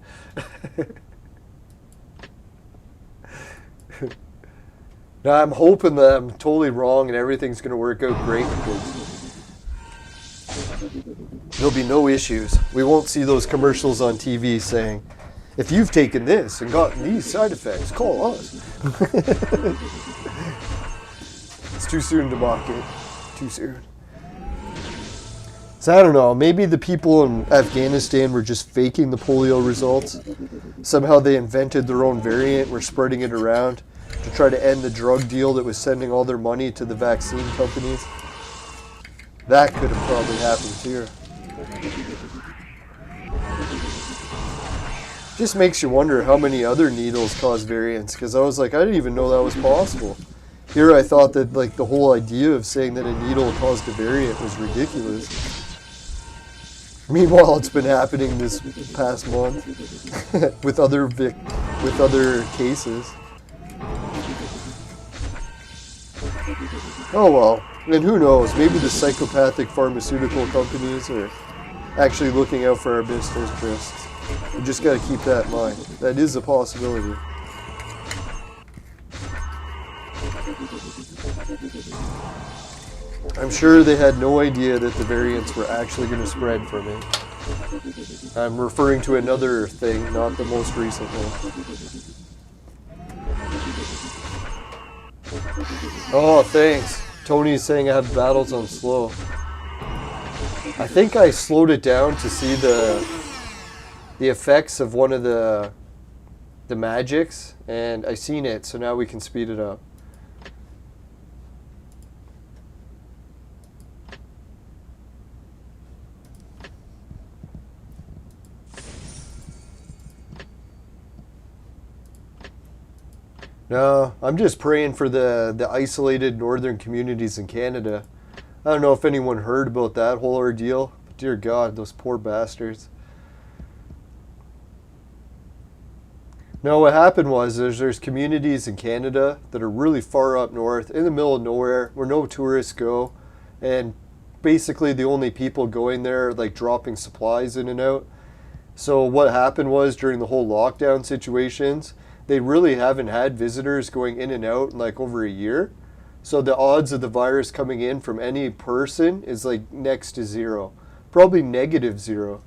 Now I'm hoping that I'm totally wrong and everything's going to work out great because there'll be no issues. We won't see those commercials on TV saying, if you've taken this and gotten these side effects, call us. It's too soon to mock it. Too soon. So I don't know, maybe the people in Afghanistan were just faking the polio results. Somehow they invented their own variant, were spreading it around. to try to end the drug deal that was sending all their money to the vaccine companies. That could have probably happened too. Just makes you wonder how many other needles cause variants, because I was like, I didn't even know that was possible. Here I thought that like the whole idea of saying that a needle caused a variant was ridiculous. Meanwhile, it's been happening this past month with other cases. Oh well, and who knows, maybe the psychopathic pharmaceutical companies are actually looking out for our best interests. We just gotta keep that in mind. That is a possibility. I'm sure they had no idea that the variants were actually going to spread from it. I'm referring to another thing, not the most recent one. Oh, thanks. Tony's saying I have battles on slow. I think I slowed it down to see the effects of one of the magics, and I seen it, so now we can speed it up. No, I'm just praying for the isolated northern communities in Canada. I don't know if anyone heard about that whole ordeal, but dear God, those poor bastards. No, what happened was there's communities in Canada that are really far up north, in the middle of nowhere, where no tourists go, and basically the only people going there are like dropping supplies in and out. So what happened was during the whole lockdown situations, they really haven't had visitors going in and out in like over a year. So the odds of the virus coming in from any person is like next to zero, probably -0.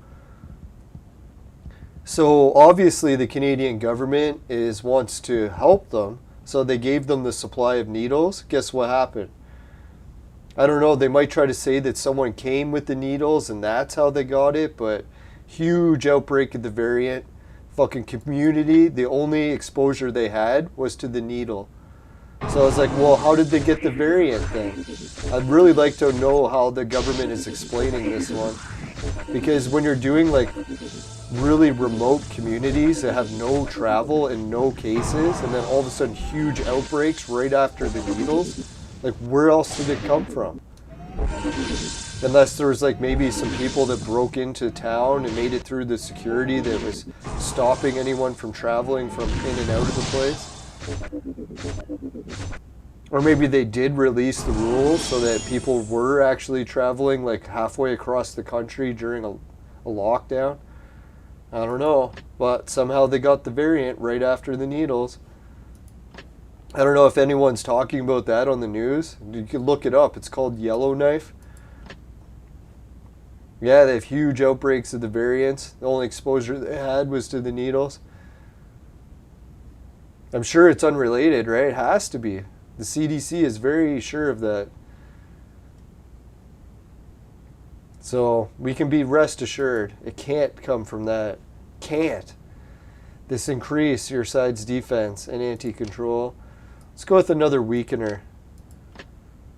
So obviously the Canadian government wants to help them, so they gave them the supply of needles. Guess what happened? I don't know, they might try to say that someone came with the needles and that's how they got it, but huge outbreak of the variant. Fucking community, the only exposure they had was to the needle. So I was like, well, how did they get the variant then? I'd really like to know how the government is explaining this one. Because when you're doing like really remote communities that have no travel and no cases, and then all of a sudden huge outbreaks right after the needles, like where else did it come from? Unless there was like maybe some people that broke into town and made it through the security that was stopping anyone from traveling from in and out of the place. Or maybe they did release the rules so that people were actually traveling like halfway across the country during a lockdown. I don't know, but somehow they got the variant right after the needles. I don't know if anyone's talking about that on the news. You can look it up. It's called Yellowknife. Yeah, they have huge outbreaks of the variants. The only exposure they had was to the needles. I'm sure it's unrelated, right? It has to be. The CDC is very sure of that. So we can be rest assured. It can't come from that. Can't. This increase your side's defense and anti-control. Let's go with another weakener.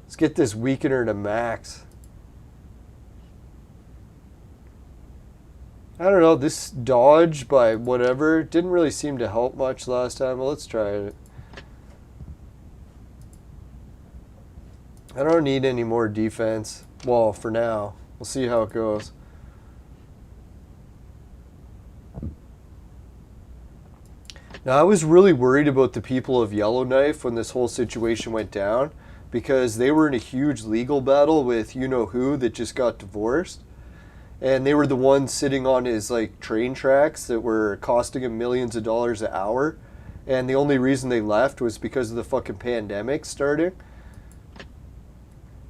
Let's get this weakener to max. I don't know, this dodge by whatever didn't really seem to help much last time. Well, let's try it. I don't need any more defense. Well, for now. We'll see how it goes. Now, I was really worried about the people of Yellowknife when this whole situation went down, because they were in a huge legal battle with you-know-who that just got divorced. And they were the ones sitting on his like train tracks that were costing him millions of dollars an hour. And the only reason they left was because of the fucking pandemic starting.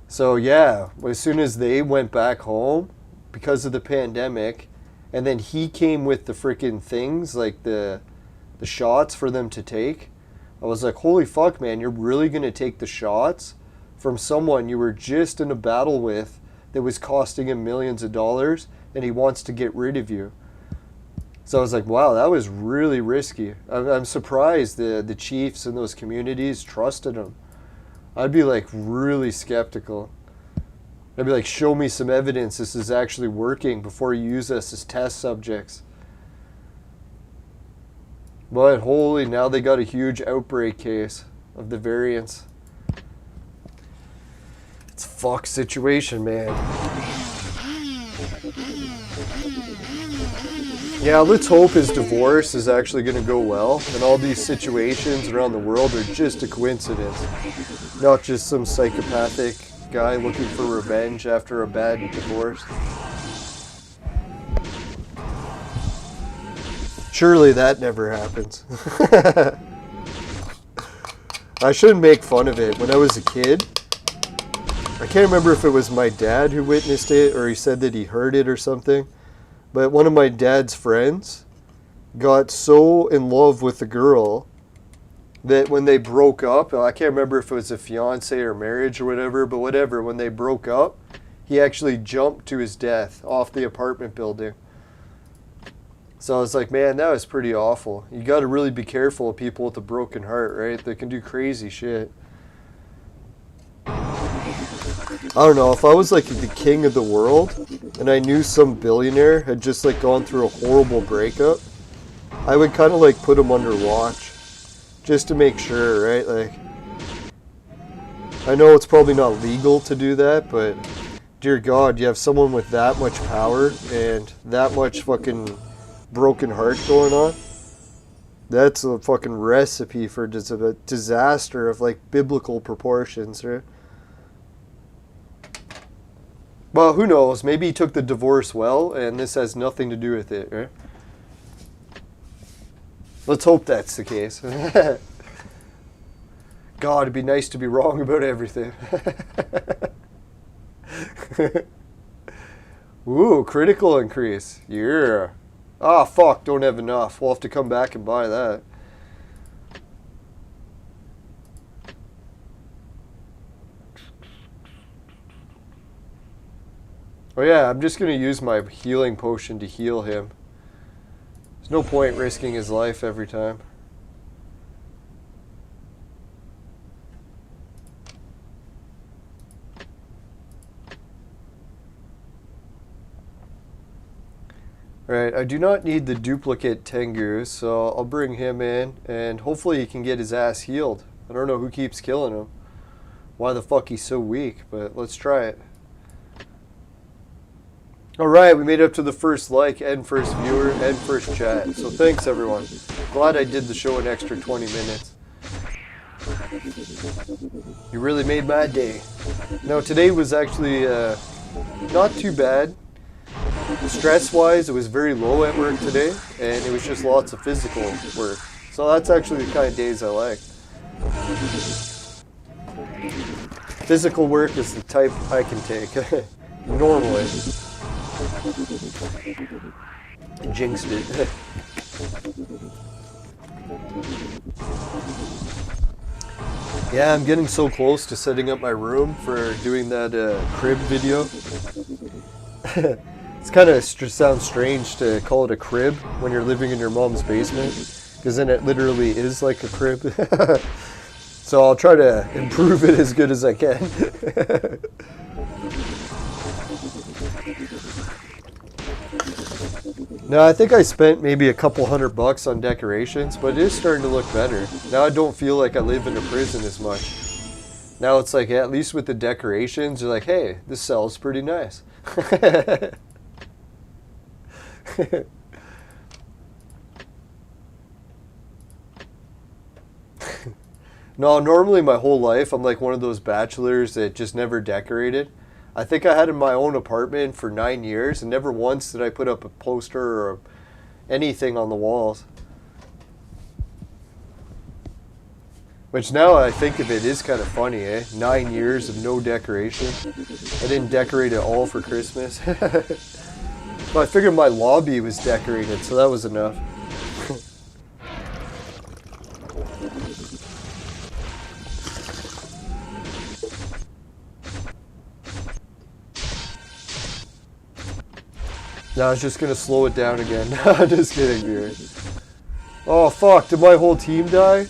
So yeah, as soon as they went back home because of the pandemic, and then he came with the freaking things, like the shots for them to take, I was like, holy fuck, man, you're really going to take the shots from someone you were just in a battle with that was costing him millions of dollars, and he wants to get rid of you. So I was like, wow, that was really risky. I'm surprised the chiefs in those communities trusted him. I'd be like really skeptical. I'd be like, show me some evidence this is actually working before you use us as test subjects. But holy, now they got a huge outbreak case of the variants. It's a fucked situation, man. Yeah, let's hope his divorce is actually going to go well, and all these situations around the world are just a coincidence. Not just some psychopathic guy looking for revenge after a bad divorce. Surely that never happens. I shouldn't make fun of it. When I was a kid, I can't remember if it was my dad who witnessed it or he said that he heard it or something. But one of my dad's friends got so in love with the girl that when they broke up, I can't remember if it was a fiance or marriage or whatever, but whatever, when they broke up, he actually jumped to his death off the apartment building. So I was like, man, that was pretty awful. You got to really be careful of people with a broken heart, right? They can do crazy shit. I don't know, if I was like the king of the world and I knew some billionaire had just like gone through a horrible breakup, I would kind of like put him under watch just to make sure, right? Like, I know it's probably not legal to do that, but dear God, you have someone with that much power and that much fucking broken heart going on. That's a fucking recipe for just a disaster of like biblical proportions, right? Well, who knows? Maybe he took the divorce well, and this has nothing to do with it, right? Let's hope that's the case. God, it'd be nice to be wrong about everything. Ooh, critical increase. Yeah. Ah, fuck, don't have enough. We'll have to come back and buy that. Oh yeah, I'm just going to use my healing potion to heal him. There's no point risking his life every time. Right, I do not need the duplicate Tengu, so I'll bring him in, and hopefully he can get his ass healed. I don't know who keeps killing him. Why the fuck he's so weak, but let's try it. Alright, we made it up to the first like, and first viewer, and first chat. So thanks everyone. Glad I did the show an extra 20 minutes. You really made my day. Now today was actually not too bad. Stress-wise, it was very low at work today, and it was just lots of physical work. So that's actually the kind of days I like. Physical work is the type I can take, normally. Jinxed it. Yeah, I'm getting so close to setting up my room for doing that crib video. It's kind of sounds strange to call it a crib when you're living in your mom's basement, because then it literally is like a crib. So I'll try to improve it as good as I can. No, I think I spent maybe a couple $100 on decorations, but it is starting to look better. Now I don't feel like I live in a prison as much. Now it's like, at least with the decorations, you're like, hey, this cell's pretty nice. No, normally my whole life I'm like one of those bachelors that just never decorated. I think I had in my own apartment for 9 years, and never once did I put up a poster or anything on the walls. Which now I think of it is kind of funny, eh? 9 years of no decoration. I didn't decorate at all for Christmas. But I figured my lobby was decorated, so that was enough. No, I was just gonna slow it down again. Just kidding, dude. Oh fuck, did my whole team die?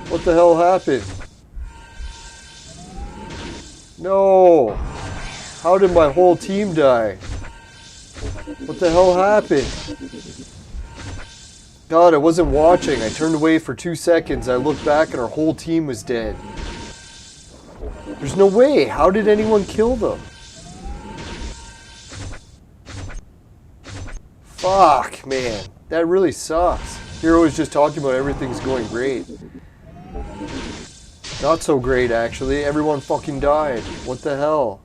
What the hell happened? No! How did my whole team die? What the hell happened? God, I wasn't watching. I turned away for 2 seconds. I looked back and our whole team was dead. There's no way. How did anyone kill them? Fuck, man. That really sucks. Hero was just talking about everything's going great. Not so great, actually. Everyone fucking died. What the hell?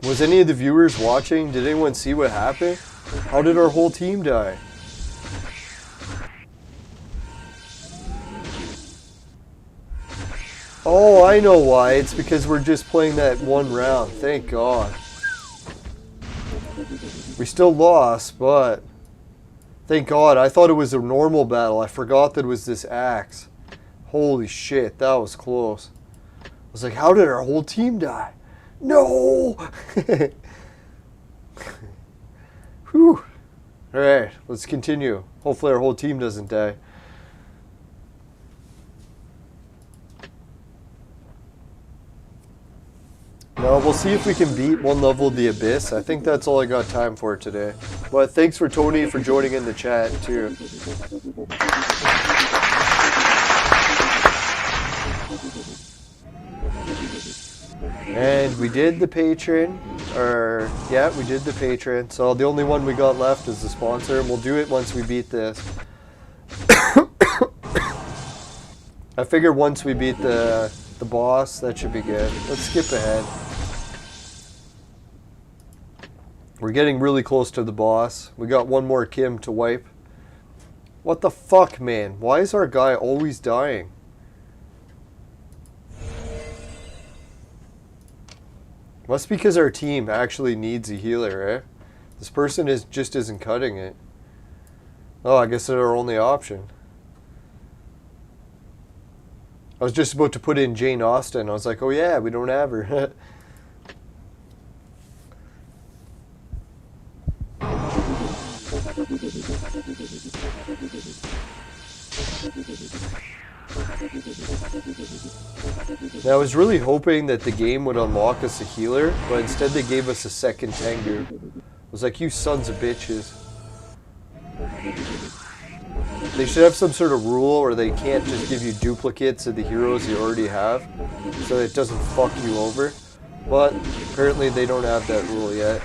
Was any of the viewers watching? Did anyone see what happened? How did our whole team die? Oh, I know why. It's because we're just playing that one round. Thank God. We still lost, but thank God. I thought it was a normal battle. I forgot that it was this axe. Holy shit, that was close. I was like, how did our whole team die? No! Whew. Alright, let's continue. Hopefully our whole team doesn't die. No, we'll see if we can beat one level of the Abyss. I think that's all I got time for today. But thanks for Tony for joining in the chat too. And we did the patron, or yeah, we did the patron. So the only one we got left is the sponsor, and we'll do it once we beat this. I figure once we beat the boss, that should be good. Let's skip ahead. We're getting really close to the boss. We got one more Kim to wipe. What the fuck, man? Why is our guy always dying? Must be because our team actually needs a healer, eh? This person just isn't cutting it. Oh, I guess they're our only option. I was just about to put in Jane Austen. I was like, oh yeah, we don't have her. Now, I was really hoping that the game would unlock us a healer, but instead they gave us a second Tengu. I was like, you sons of bitches. They should have some sort of rule where they can't just give you duplicates of the heroes you already have, so it doesn't fuck you over. But apparently they don't have that rule yet.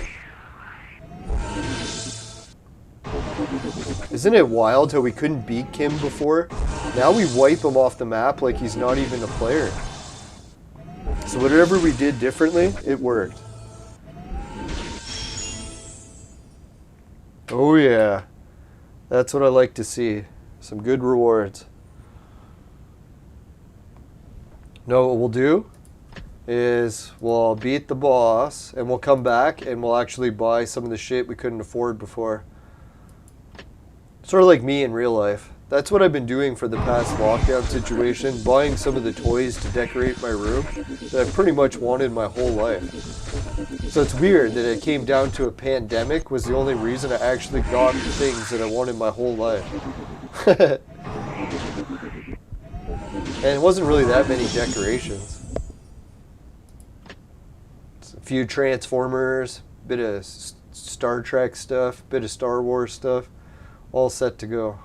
Isn't it wild how we couldn't beat Kim before? Now we wipe him off the map like he's not even a player. So whatever we did differently, it worked. Oh yeah. That's what I like to see. Some good rewards. Now what we'll do is we'll beat the boss and we'll come back and we'll actually buy some of the shit we couldn't afford before. Sort of like me in real life. That's what I've been doing for the past lockdown situation, buying some of the toys to decorate my room that I've pretty much wanted my whole life. So it's weird that it came down to a pandemic was the only reason I actually got the things that I wanted my whole life. And it wasn't really that many decorations. It's a few Transformers, bit of Star Trek stuff, bit of Star Wars stuff, all set to go.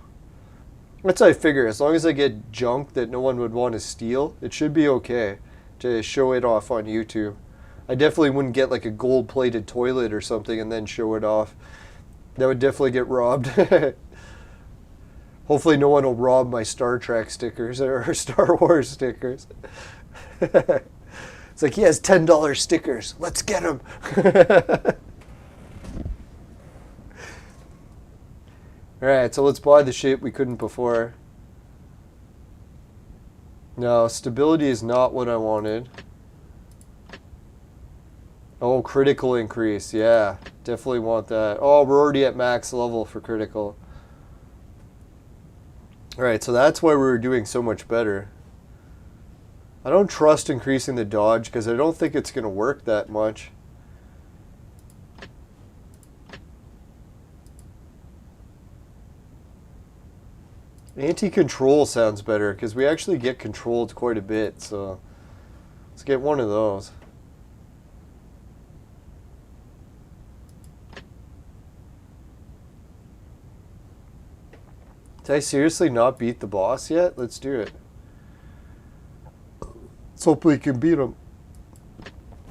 That's how I figure. As long as I get junk that no one would want to steal, it should be okay to show it off on YouTube. I definitely wouldn't get like a gold-plated toilet or something and then show it off. That would definitely get robbed. Hopefully no one will rob my Star Trek stickers or Star Wars stickers. It's like, he has $10 stickers. Let's get him. Alright, so let's buy the shit we couldn't before. No, stability is not what I wanted. Oh, critical increase. Yeah, definitely want that. Oh, we're already at max level for critical. Alright, so that's why we were doing so much better. I don't trust increasing the dodge because I don't think it's going to work that much. Anti-control sounds better because we actually get controlled quite a bit. So let's get one of those. Did I seriously not beat the boss yet? Let's do it. Let's hope we can beat him.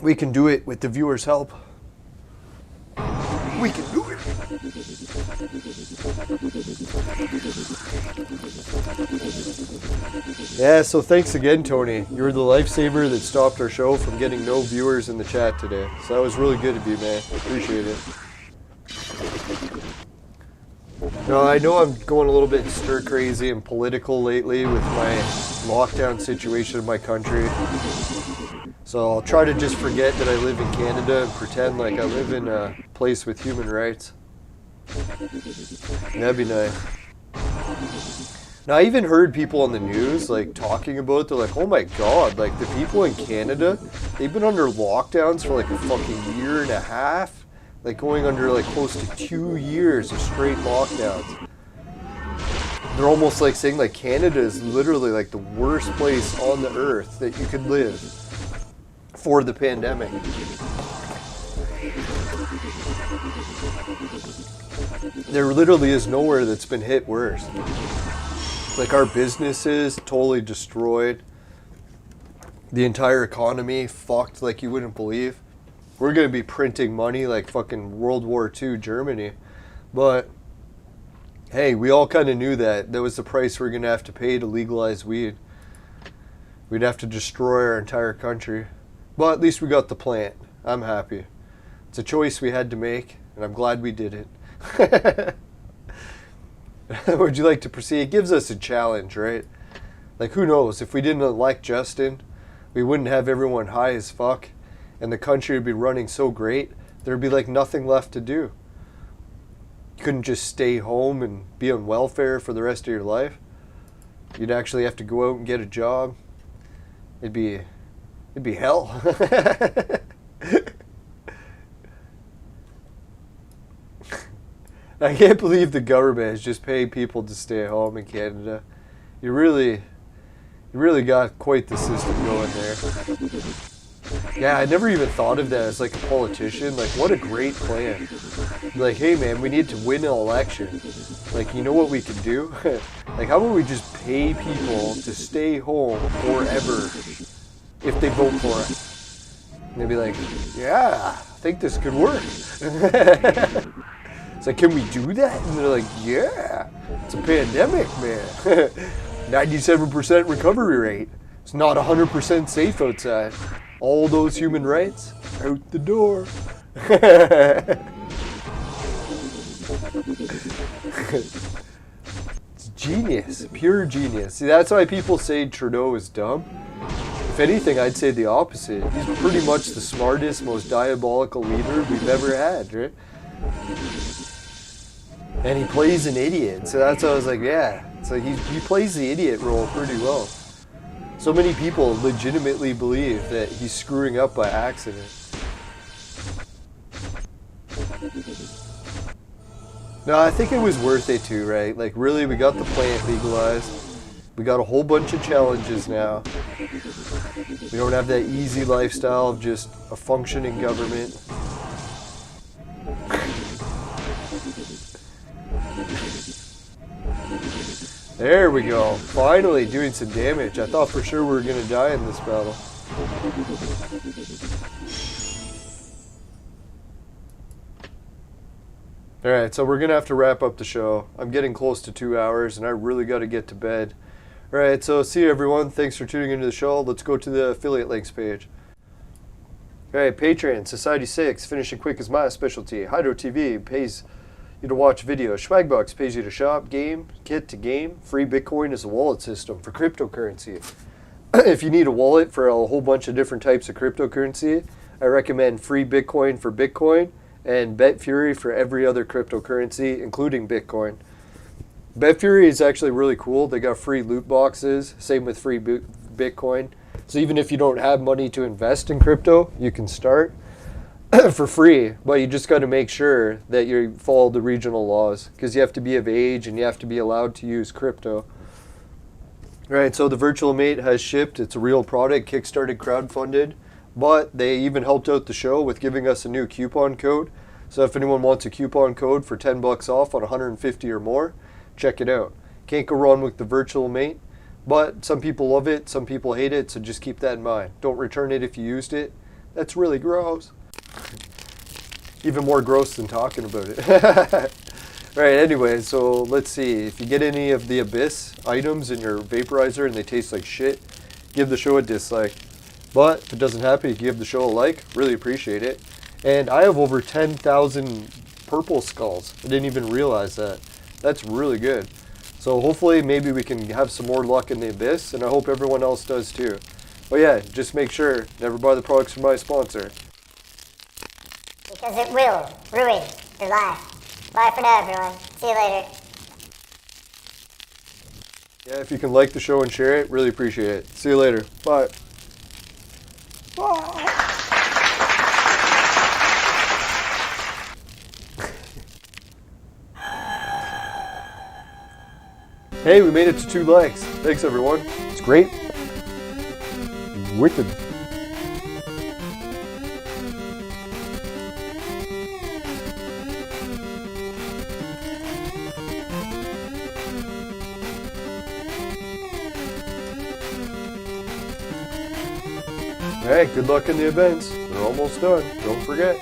We can do it with the viewers' help. We can do it. Yeah, so thanks again, Tony. You were the lifesaver that stopped our show from getting no viewers in the chat today. So that was really good of you, man. Appreciate it. No, I know I'm going a little bit stir crazy and political lately with my lockdown situation in my country. So I'll try to just forget that I live in Canada and pretend like I live in a place with human rights. That'd be nice. Now I even heard people on the news like talking about it. They're like, oh my god, like the people in Canada, they've been under lockdowns for like a fucking year and a half. Like going under like close to 2 years of straight lockdowns. They're almost like saying like Canada is literally like the worst place on the earth that you could live for the pandemic. There literally is nowhere that's been hit worse. Like our businesses totally destroyed. The entire economy fucked like you wouldn't believe. We're going to be printing money like fucking World War II Germany. But, hey, we all kind of knew that. That was the price we're going to have to pay to legalize weed. We'd have to destroy our entire country. But at least we got the plant. I'm happy. It's a choice we had to make, and I'm glad we did it. Would you like to proceed? It gives us a challenge, right? Like, who knows? If we didn't elect Justin, we wouldn't have everyone high as fuck. And the country would be running so great, there'd be like nothing left to do. You couldn't just stay home and be on welfare for the rest of your life. You'd actually have to go out and get a job. It'd be hell. I can't believe the government is just paying people to stay home in Canada. You really got quite the system going there. Yeah, I never even thought of that as like a politician. Like, what a great plan. Like, hey man, we need to win an election. Like, you know what we can do? Like, how about we just pay people to stay home forever if they vote for us? And they'd be like, yeah, I think this could work. It's like, can we do that? And they're like, yeah, it's a pandemic, man. 97% recovery rate. It's not 100% safe outside. All those human rights out the door. It's genius, pure genius. See, that's why people say Trudeau is dumb. If anything, I'd say the opposite. He's pretty much the smartest, most diabolical leader we've ever had, right? And he plays an idiot, so that's why I was like, yeah. It's like he plays the idiot role pretty well. So many people legitimately believe that he's screwing up by accident. No, I think it was worth it too, right? Like, really, we got the plant legalized. We got a whole bunch of challenges now. We don't have that easy lifestyle of just a functioning government. There we go. Finally doing some damage. I thought for sure we were going to die in this battle. Alright, so we're going to have to wrap up the show. I'm getting close to 2 hours and I really got to get to bed. Alright, so see you everyone. Thanks for tuning into the show. Let's go to the affiliate links page. Alright, Patreon, Society 6, finishing quick is my specialty. Hydro TV pays you to watch videos. Swagbucks pays you to shop. GameKit to game. Free Bitcoin is a wallet system for cryptocurrency. If you need a wallet for a whole bunch of different types of cryptocurrency, I recommend Free Bitcoin for Bitcoin and BetFury for every other cryptocurrency, including Bitcoin. BetFury is actually really cool. They got free loot boxes. Same with Free Bitcoin. So even if you don't have money to invest in crypto, you can start for free, but you just got to make sure that you follow the regional laws because you have to be of age and you have to be allowed to use crypto. Right, so the virtual mate has shipped. It's a real product, Kickstarted, crowdfunded, but they even helped out the show with giving us a new coupon code. So if anyone wants a coupon code for 10 bucks off on 150 or more, check it out. Can't go wrong with the virtual mate, but some people love it, some people hate it, so just keep that in mind. Don't return it if you used it. That's really gross. Even more gross than talking about it. Right, anyway, so let's see. If you get any of the Abyss items in your vaporizer and they taste like shit, give the show a dislike. But if it doesn't happen, you can give the show a like. Really appreciate it. And I have over 10,000 purple skulls. I didn't even realize that. That's really good. So hopefully maybe we can have some more luck in the Abyss, and I hope everyone else does too. But yeah, just make sure, never buy the products from my sponsor. Because it will ruin your life. Bye for now, everyone. See you later. Yeah, if you can like the show and share it, really appreciate it. See you later. Bye. Bye. Hey, we made it to 2 likes. Thanks, everyone. It's great. Wicked. Hey, good luck in the events. They're almost done. Don't forget.